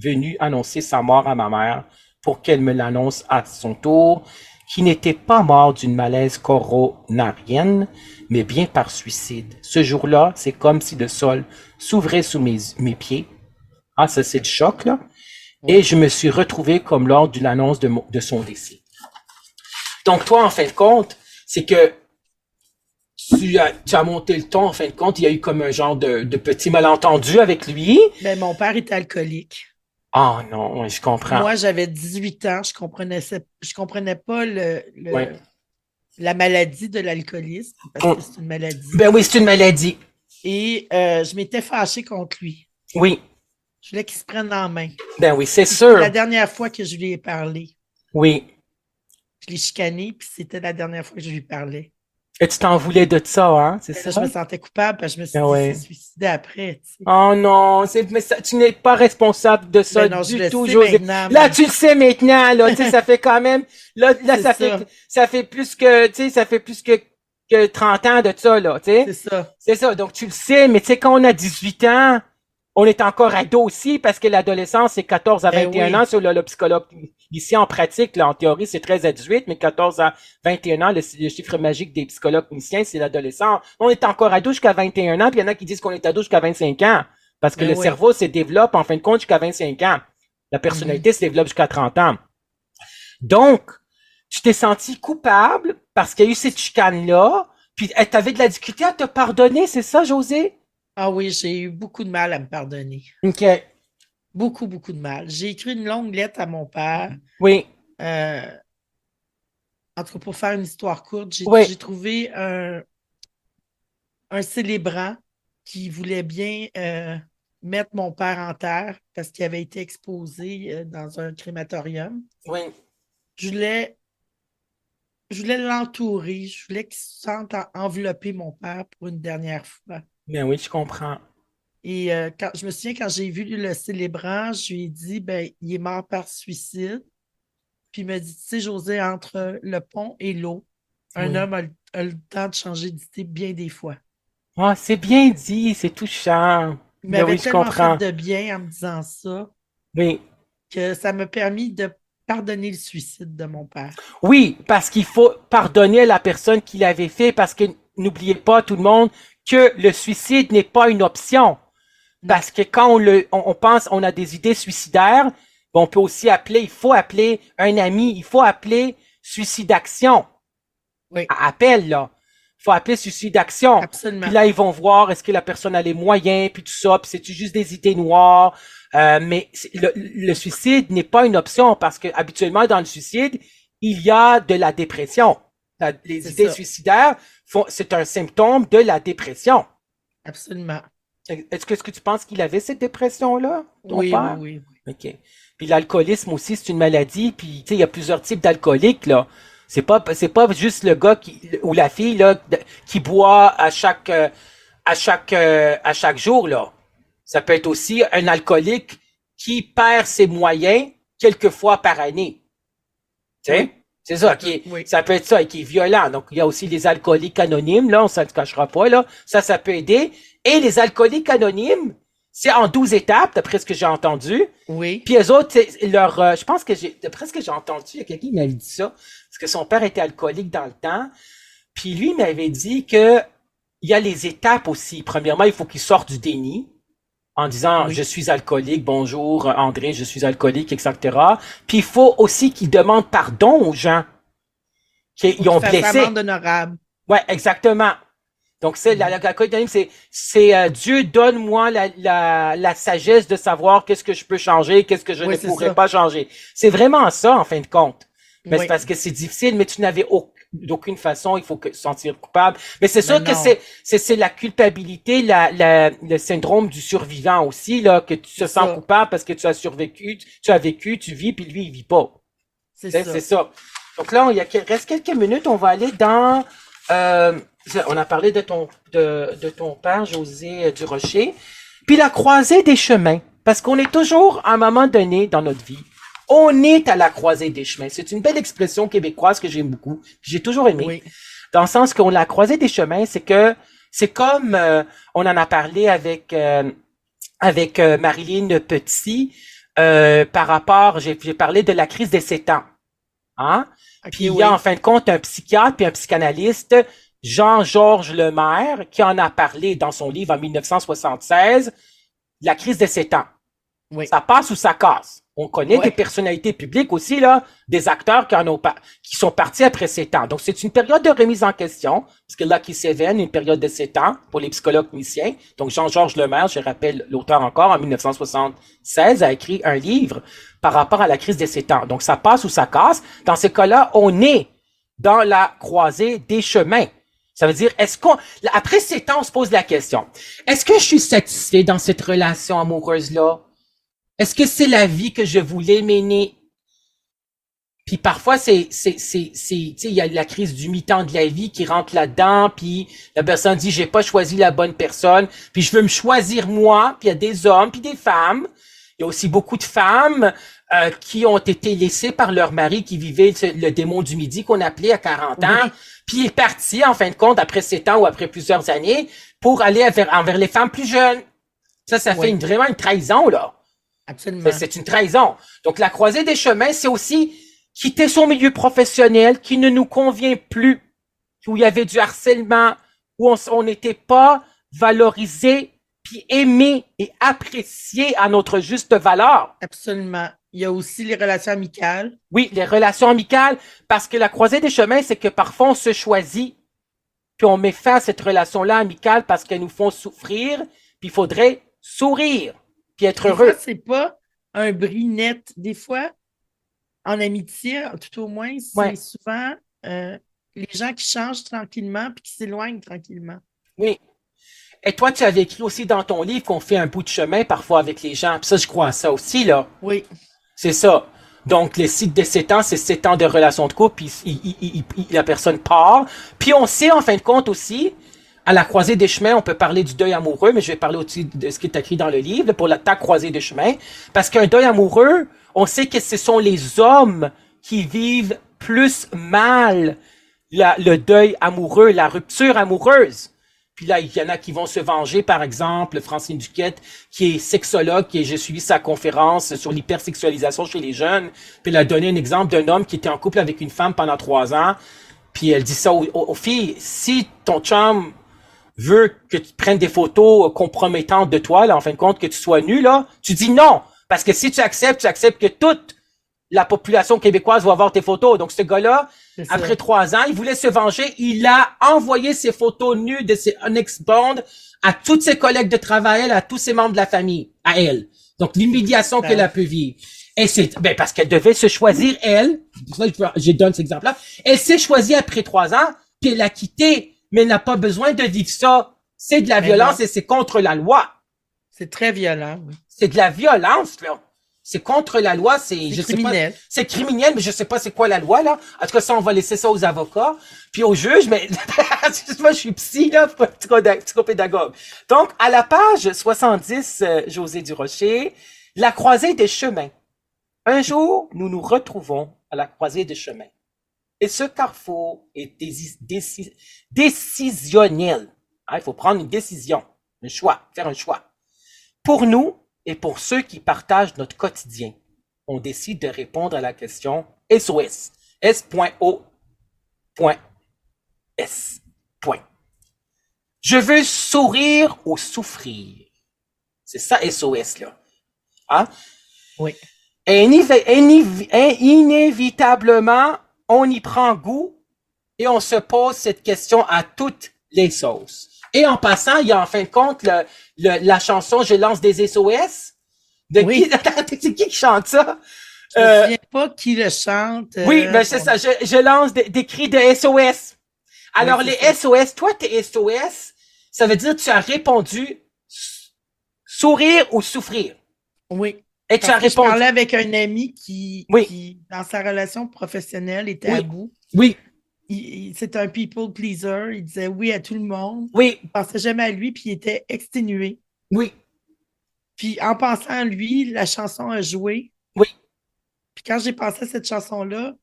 venu annoncer sa mort à ma mère pour qu'elle me l'annonce à son tour, qui n'était pas mort d'une malaise coronarienne, mais bien par suicide. Ce jour-là, c'est comme si le sol s'ouvrait sous mes pieds. Ah, ça c'est le choc, là. Et je me suis retrouvé comme lors de l'annonce de son décès. Donc toi, en fin de compte, c'est que tu as monté le ton, en fin de compte, il y a eu comme un genre de petit malentendu avec lui. Ben, mon père était alcoolique. Ah non, ouais, je comprends. Moi, j'avais 18 ans, je comprenais pas la maladie de l'alcoolisme, parce que c'est une maladie. Ben oui, c'est une maladie. Et je m'étais fâchée contre lui. Oui. Je voulais qu'il se prenne en main. Ben oui, c'est sûr. La dernière fois que je lui ai parlé, Oui. je l'ai chicané, puis c'était la dernière fois que je lui parlais. Et tu t'en voulais de ça, hein? C'est Mais ça? là, je me sentais coupable parce que je me suis Ah dit, ouais. c'est suicidé après, tu sais. Oh non, mais tu n'es pas responsable de ça Ben non, je du le tout, sais José. maintenant, Là, mais tu le sais maintenant, là, tu sais, ça fait quand même, là, c'est ça, ça fait plus que, tu sais, ça fait plus que 30 ans de ça, là, tu sais. c'est ça. C'est ça, donc tu le sais, mais tu sais, quand on a 18 ans, on est encore ado aussi, parce que l'adolescence, c'est 14 à Ben 21 oui, ans, sur le psychologue. Ici, en pratique, là, en théorie, c'est 13 à 18, mais 14 à 21 ans, le chiffre magique des psychologues cliniciens, c'est l'adolescent. On est encore ado jusqu'à 21 ans, puis il y en a qui disent qu'on est ado jusqu'à 25 ans, parce que ben le oui. cerveau se développe, en fin de compte, jusqu'à 25 ans. La Mhm. personnalité se développe jusqu'à 30 ans. Donc, tu t'es senti coupable parce qu'il y a eu cette chicane-là, puis tu avais de la difficulté à te pardonner, c'est ça, José? Ah oui, j'ai eu beaucoup de mal à me pardonner. OK. Beaucoup, beaucoup de mal. J'ai écrit une longue lettre à mon père. Oui, Euh, En tout cas, pour faire une histoire courte, oui, j'ai trouvé un célébrant qui voulait bien mettre mon père en terre parce qu'il avait été exposé dans un crématorium. oui. Je voulais, je voulais l'entourer, je voulais qu'il se sente envelopper mon père pour une dernière fois. Ben oui, je comprends. Et je me souviens, quand j'ai vu le célébrant, je lui ai dit, ben, il est mort par suicide. Puis il m'a dit, tu sais, José, entre le pont et l'eau, un Oui. homme a le temps de changer d'idée bien des fois. Ah, c'est bien dit, c'est touchant. Il Ben m'avait oui, je tellement fait comprends. de bien en me disant ça Oui. que ça m'a permis de pardonner le suicide de mon père. Oui, parce qu'il faut pardonner à la personne qui l'avait fait, parce que n'oubliez pas, tout le monde, que le suicide n'est pas une option. Non, Parce que quand on pense, on a des idées suicidaires, ben, on peut aussi appeler, il faut appeler un ami, il faut appeler suicide action. oui, Appel, là. Il faut appeler suicide d'action. Puis absolument. là, ils vont voir est-ce que la personne a les moyens, puis tout ça, puis c'est juste des idées noires. Mais le suicide n'est pas une option parce que habituellement, dans le suicide, il y a de la dépression. Les C'est idées ça, suicidaires, c'est un symptôme de la dépression. absolument. Est-ce que tu penses qu'il avait cette dépression-là, ton Oui, oui, père? oui, oui. OK. Puis l'alcoolisme aussi, c'est une maladie. Puis, tu sais, il y a plusieurs types d'alcooliques, là. C'est pas juste le gars ou la fille, là, qui boit à chaque jour, là. Ça peut être aussi un alcoolique qui perd ses moyens quelques fois par année. Tu sais? Oui, C'est ça, oui, ça peut être ça, et qui est violent. Donc, il y a aussi les alcooliques anonymes, là, on ne se cachera pas, là. Ça peut aider. Et les alcooliques anonymes, c'est en 12 étapes, d'après ce que j'ai entendu. oui. Puis eux autres, je pense que d'après ce que j'ai entendu, il y a quelqu'un qui m'avait dit ça, parce que son père était alcoolique dans le temps. Puis lui, il m'avait dit que il y a les étapes aussi. Premièrement, il faut qu'il sorte du déni en disant je Oui. suis alcoolique, bonjour André, je suis alcoolique, etc. Puis il faut aussi qu'il demande pardon aux gens Faut qui qu'il ont fasse blessé. amende honorable. Ouais, exactement. Donc c'est Mhm. l'alcoolique anonyme, c'est Dieu donne-moi la sagesse de savoir qu'est-ce que je peux changer, qu'est-ce que je Oui, ne c'est pourrais ça. pas changer. C'est vraiment ça en fin de compte. Mais c'est Oui. parce que c'est difficile, mais tu n'avais d'aucune façon, il faut se sentir coupable. Mais c'est Mais sûr que non, c'est la culpabilité, le syndrome du survivant aussi, là, que tu te c'est sens ça. coupable parce que tu as survécu, tu as vécu, tu vis, puis lui, il vit pas. C'est C'est ça. ça. Donc là, reste quelques minutes, on va aller dans, euh, on a parlé de ton père, José Durocher, puis la croisée des chemins. Parce qu'on est toujours, à un moment donné dans notre vie, on est à la croisée des chemins. C'est une belle expression québécoise que j'aime beaucoup, que j'ai toujours aimée. Oui, Dans le sens qu'on la croisée des chemins, c'est comme on en a parlé avec Marilyn Petit par rapport, j'ai parlé de la crise des 7 ans. Hein? ok, Puis il y a en oui, fin de compte un psychiatre puis un psychanalyste, Jean-Georges Lemaire, qui en a parlé dans son livre en 1976, La crise des 7 ans. oui, Ça passe ou ça casse. On connaît des oui, personnalités publiques aussi, là, des acteurs qui sont partis après 7 ans. Donc, c'est une période de remise en question, parce que Lucky Seven, une période de 7 ans pour les psychologues cliniciens. Donc, Jean-Georges Lemaire, je rappelle l'auteur encore, en 1976, a écrit un livre par rapport à la crise des 7 ans. Donc, ça passe ou ça casse. Dans ces cas-là, on est dans la croisée des chemins. Ça veut dire, après 7 ans, on se pose la question, est-ce que je suis satisfait dans cette relation amoureuse-là? Est-ce que c'est la vie que je voulais mener? Puis parfois, tu sais, il y a la crise du mi-temps de la vie qui rentre là-dedans, puis la personne dit, j'ai pas choisi la bonne personne, puis je veux me choisir moi, puis il y a des hommes, puis des femmes. Il y a aussi beaucoup de femmes qui ont été laissées par leur mari qui vivait le démon du midi qu'on appelait à 40 ans, Oui. puis il est parti, en fin de compte, après 7 ans ou après plusieurs années, pour aller envers les femmes plus jeunes. Ça fait Oui. vraiment une trahison, là. Absolument. C'est une trahison. Donc, la croisée des chemins, c'est aussi quitter son milieu professionnel qui ne nous convient plus, où il y avait du harcèlement, où on n'était pas valorisé, puis aimé et apprécié à notre juste valeur. Absolument. Il y a aussi les relations amicales. Oui, les relations amicales, parce que la croisée des chemins, c'est que parfois on se choisit, puis on met fin à cette relation-là amicale parce qu'elles nous font souffrir, puis il faudrait sourire, puis être Des heureux. fois, c'est pas un bris net. Des fois, en amitié, tout au moins, c'est Ouais. souvent les gens qui changent tranquillement puis qui s'éloignent tranquillement. Oui. Et toi, tu avais écrit aussi dans ton livre qu'on fait un bout de chemin parfois avec les gens. Puis ça, je crois à ça aussi, là. Oui. C'est ça. Donc, les cycles de 7 ans, c'est 7 ans de relation de couple, puis la personne part. Puis on sait, en fin de compte aussi, à la croisée des chemins, on peut parler du deuil amoureux, mais je vais parler aussi de ce qui est écrit dans le livre, pour ta croisée des chemins. Parce qu'un deuil amoureux, on sait que ce sont les hommes qui vivent plus mal le deuil amoureux, la rupture amoureuse. Puis là, il y en a qui vont se venger, par exemple, Francine Duquette, qui est sexologue, et j'ai suivi sa conférence sur l'hypersexualisation chez les jeunes, puis elle a donné un exemple d'un homme qui était en couple avec une femme pendant 3 ans, puis elle dit ça aux filles, si ton chum veut que tu prennes des photos compromettantes de toi, là, en fin de compte, que tu sois nu, là, tu dis non, parce que si tu acceptes que toute la population québécoise va avoir tes photos. Donc, ce gars-là, C'est ça. après 3 ans, il voulait se venger. Il a envoyé ses photos nues de ses ex-bonds à tous ses collègues de travail, à tous ses membres de la famille, à elle. Donc, l'humiliation qu'elle a pu vivre. Et c'est, parce qu'elle devait se choisir, elle. C'est pour ça que je donne cet exemple-là. Elle s'est choisie après 3 ans, puis elle a quitté. Mais elle n'a pas besoin de vivre ça. C'est de la Mais violence non. et c'est contre la loi. C'est très violent. Oui. C'est de la violence, là. C'est contre la loi, C'est je sais criminel. pas, c'est criminel, mais je sais pas c'est quoi la loi, là. En tout cas, ça, on va laisser ça aux avocats, puis aux juges, mais, moi, je suis psy, là, psychopédagogue. Donc, à la page 70, José Durocher, la croisée des chemins. Un jour, nous nous retrouvons à la croisée des chemins. Et ce carrefour est décisionnel. Il faut prendre une décision, un choix, faire un choix. Pour nous, et pour ceux qui partagent notre quotidien, on décide de répondre à la question SOS. S.O.S. Je veux sourire ou souffrir. C'est ça SOS, là. Hein? Oui. Et inévitablement, on y prend goût et on se pose cette question à toutes les sauces. Et en passant, il y a en fin de compte la chanson Je lance des SOS. Oui. C'est qui chante ça? Je me souviens pas qui le chante. Oui, c'est ça. Je lance des cris de SOS. Alors, Oui, les c'est ça. SOS, toi, tes SOS, ça veut dire que tu as répondu sourire ou souffrir. Oui. Et tu as Parce que je répondu. parlais avec un ami Oui. qui, dans sa relation professionnelle, était Oui. à bout. Oui, C'est un people pleaser. Il disait oui à tout le monde. oui, Il pensait jamais à lui, puis il était exténué. oui, Puis en pensant à lui, la chanson a joué. oui. Puis quand j'ai pensé à cette chanson-là,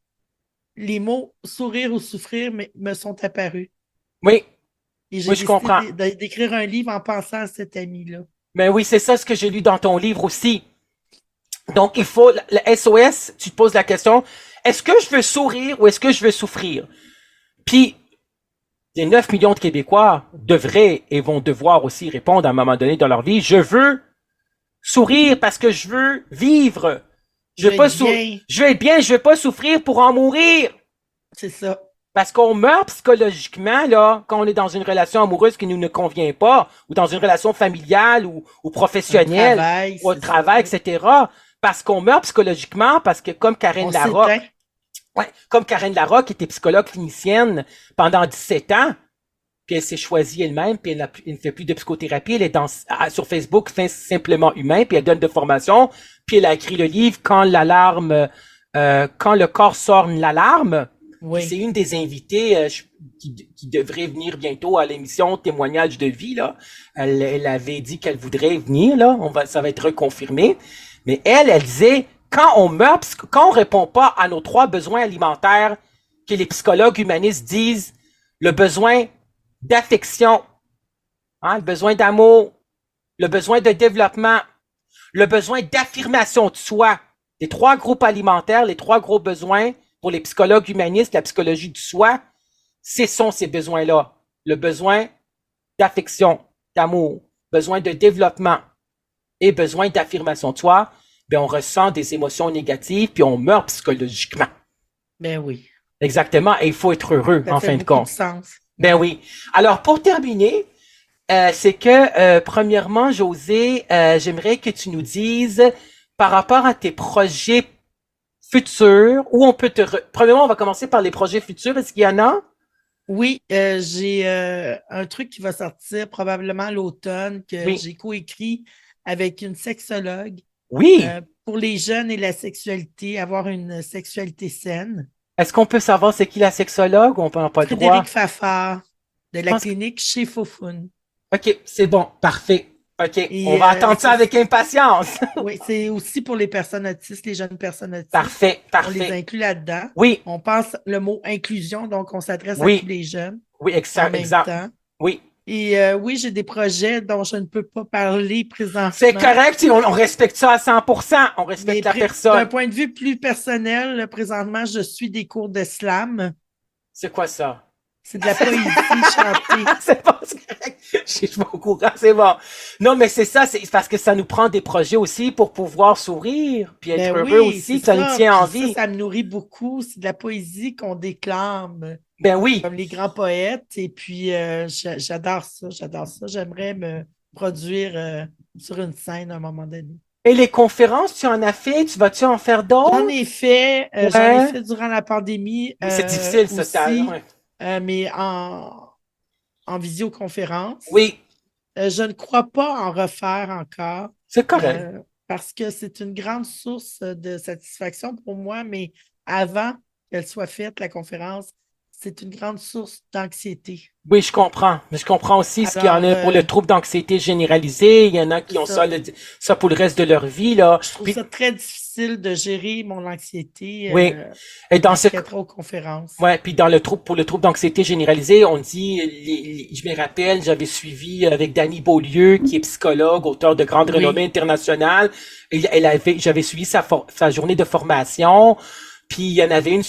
les mots sourire ou souffrir me sont apparus. Oui. Et j'ai Oui, je comprends. décidé d'écrire un livre en pensant à cet ami-là. Mais oui, c'est ça ce que j'ai lu dans ton livre aussi. Donc, il faut, le SOS, tu te poses la question, est-ce que je veux sourire ou est-ce que je veux souffrir? Puis, les 9 millions de Québécois devraient et vont devoir aussi répondre à un moment donné dans leur vie, je veux sourire parce que je veux vivre. Je veux pas bien. je veux être bien, je veux pas souffrir pour en mourir. C'est ça. Parce qu'on meurt psychologiquement, là, quand on est dans une relation amoureuse qui nous ne convient pas, ou dans une relation familiale ou professionnelle, Travail, ou au c'est travail, ça. etc. Parce qu'on meurt psychologiquement, parce que comme Karen On Larocque, s'éteint. comme Karen Larocque était psychologue clinicienne pendant 17 ans, puis elle s'est choisie elle-même, puis elle ne fait plus de psychothérapie, elle est sur Facebook, simplement humain, puis elle donne de formation, puis elle a écrit le livre Quand l'alarme quand le corps sonne l'alarme. Oui. C'est une des invitées qui devrait venir bientôt à l'émission Témoignage de vie, là. Elle avait dit qu'elle voudrait venir, là. Ça va être reconfirmé. Mais elle disait, quand on meurt, quand on répond pas à nos 3 besoins alimentaires que les psychologues humanistes disent, le besoin d'affection, hein, le besoin d'amour, le besoin de développement, le besoin d'affirmation de soi, les 3 groupes alimentaires, les 3 gros besoins pour les psychologues humanistes, la psychologie du soi, ce sont ces besoins-là. Le besoin d'affection, d'amour, besoin de développement et besoin d'affirmation de soi, ben on ressent des émotions négatives puis on meurt psychologiquement. Ben oui. Exactement, et il faut être heureux Ça en fait fin de beaucoup compte. sens. Ben oui. Alors pour terminer, c'est que premièrement, José, j'aimerais que tu nous dises par rapport à tes projets futurs, où on peut Premièrement, on va commencer par les projets futurs. Est-ce qu'il y en a? Oui, j'ai un truc qui va sortir probablement à l'automne que Oui. j'ai coécrit avec une sexologue Oui. pour les jeunes et la sexualité, avoir une sexualité saine. Est-ce qu'on peut savoir c'est qui la sexologue ou on n'a pas le droit? Frédéric Fafard de la pense clinique chez Fofun. OK, c'est bon. Parfait. OK, Et, on va attendre ça avec impatience. Oui, c'est aussi pour les personnes autistes, les jeunes personnes autistes. Parfait, On les parfait. inclut là-dedans. Oui, On pense le mot inclusion, donc on s'adresse Oui. à tous les jeunes oui, en même exact. temps. Oui. Et oui, j'ai des projets dont je ne peux pas parler présentement. C'est correct, on respecte ça à 100%. On Mais respecte la d'un personne. point de vue plus personnel, là, présentement, je suis des cours de slam. C'est quoi ça? C'est de la poésie chantée. C'est pas correct. Je suis pas au courant, c'est bon. Non, mais c'est ça, c'est parce que ça nous prend des projets aussi pour pouvoir sourire, puis être Ben oui, heureux oui, aussi, c'est ça nous tient en Puis vie. ça me nourrit beaucoup. C'est de la poésie qu'on déclame Ben oui. comme les grands poètes. Et puis, j'adore ça, j'adore ça. J'aimerais me produire sur une scène à un moment donné. Et les conférences, tu en as fait? Vas-tu en faire d'autres? J'en ai fait durant la pandémie. C'est difficile, ça, aussi, ouais. mais en visioconférence. Oui, Je ne crois pas en refaire encore c'est correct. parce que c'est une grande source de satisfaction pour moi, mais avant qu'elle soit faite, la conférence, c'est une grande source d'anxiété. Oui, je comprends. Mais je comprends aussi ce qu'il y en a Alors, pour le trouble d'anxiété généralisée. Il y en a qui ont ça. ça pour le reste de leur vie, là. Je trouve Puis- ça très difficile de gérer mon anxiété Oui. Et dans ce, être aux conférences. ouais, puis dans pour le trouble d'anxiété généralisée, on dit, je me rappelle, j'avais suivi avec Dany Beaulieu, qui est psychologue, auteur de grande Oui. renommée internationale. J'avais suivi sa journée de formation. Puis il y en avait une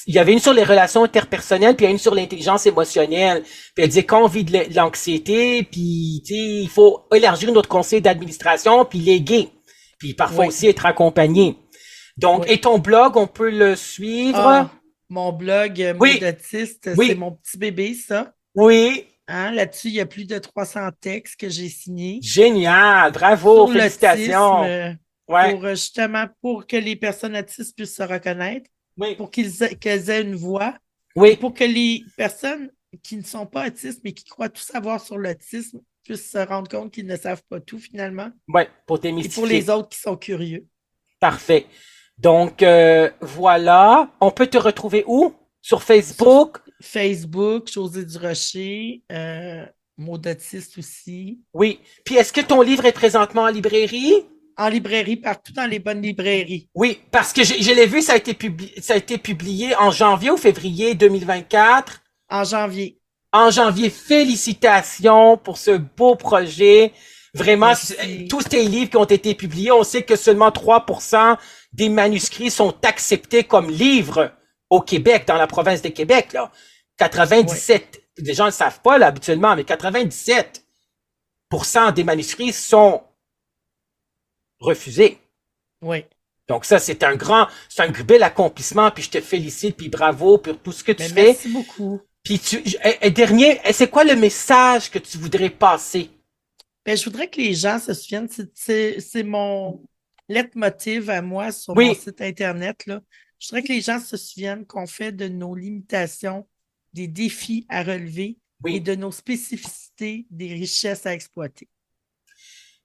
il y avait une sur les relations interpersonnelles, puis il y a une sur l'intelligence émotionnelle. Puis elle disait qu'on vit de l'anxiété, puis tu sais, il faut élargir notre conseil d'administration, puis léguer. Puis parfois Oui. aussi être accompagné. Donc, Oui. et ton blog, on peut le suivre? Ah, mon blog Oui. Mot d'autiste, Oui. c'est mon petit bébé, ça. Oui. Hein, là-dessus, il y a plus de 300 textes que j'ai signés. Génial. Bravo. Sur Félicitations. l'autisme, Ouais. pour justement pour que les personnes autistes puissent se reconnaître, Oui. pour qu'elles aient une voix, et Oui. pour que les personnes qui ne sont pas autistes mais qui croient tout savoir sur l'autisme puissent se rendre compte qu'ils ne savent pas tout finalement, Ouais. Pour et démystifier. pour les autres qui sont curieux. Parfait. Donc, voilà. On peut te retrouver où? Sur Facebook? Facebook, Josée Durocher, Mot d'autiste aussi. Oui. Puis, est-ce que ton livre est présentement en librairie? En librairie, partout dans les bonnes librairies. Oui, parce que je l'ai vu, ça a été publié en janvier ou février 2024. En janvier. En janvier, félicitations pour ce beau projet. Vraiment, Merci. tous tes livres qui ont été publiés, on sait que seulement 3% des manuscrits sont acceptés comme livres au Québec, dans la province de Québec, là. 97, les gens ne le savent pas, là, habituellement, mais 97% des manuscrits sont refusés. Oui. Donc ça, c'est un bel accomplissement, puis je te félicite, puis bravo pour tout ce que tu Mais fais. merci beaucoup. Puis dernier, c'est quoi le message que tu voudrais passer? Ben, je voudrais que les gens se souviennent, c'est mon leitmotiv à moi sur Oui. mon site Internet, là. Je voudrais que les gens se souviennent qu'on fait de nos limitations des défis à relever Oui. et de nos spécificités des richesses à exploiter.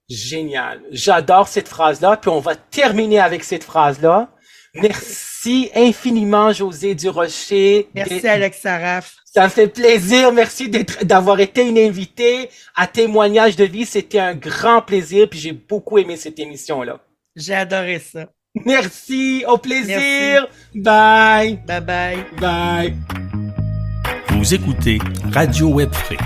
Génial. J'adore cette phrase-là, puis on va terminer avec cette phrase-là. Merci infiniment, José Durocher. Merci, Alex Saraf. Ça me fait plaisir. Merci d'avoir été une invitée à Témoignage de vie. C'était un grand plaisir, puis j'ai beaucoup aimé cette émission-là. J'ai adoré ça. Merci, au plaisir. Merci. Bye. Bye bye. Bye. Vous écoutez Radio Web Free.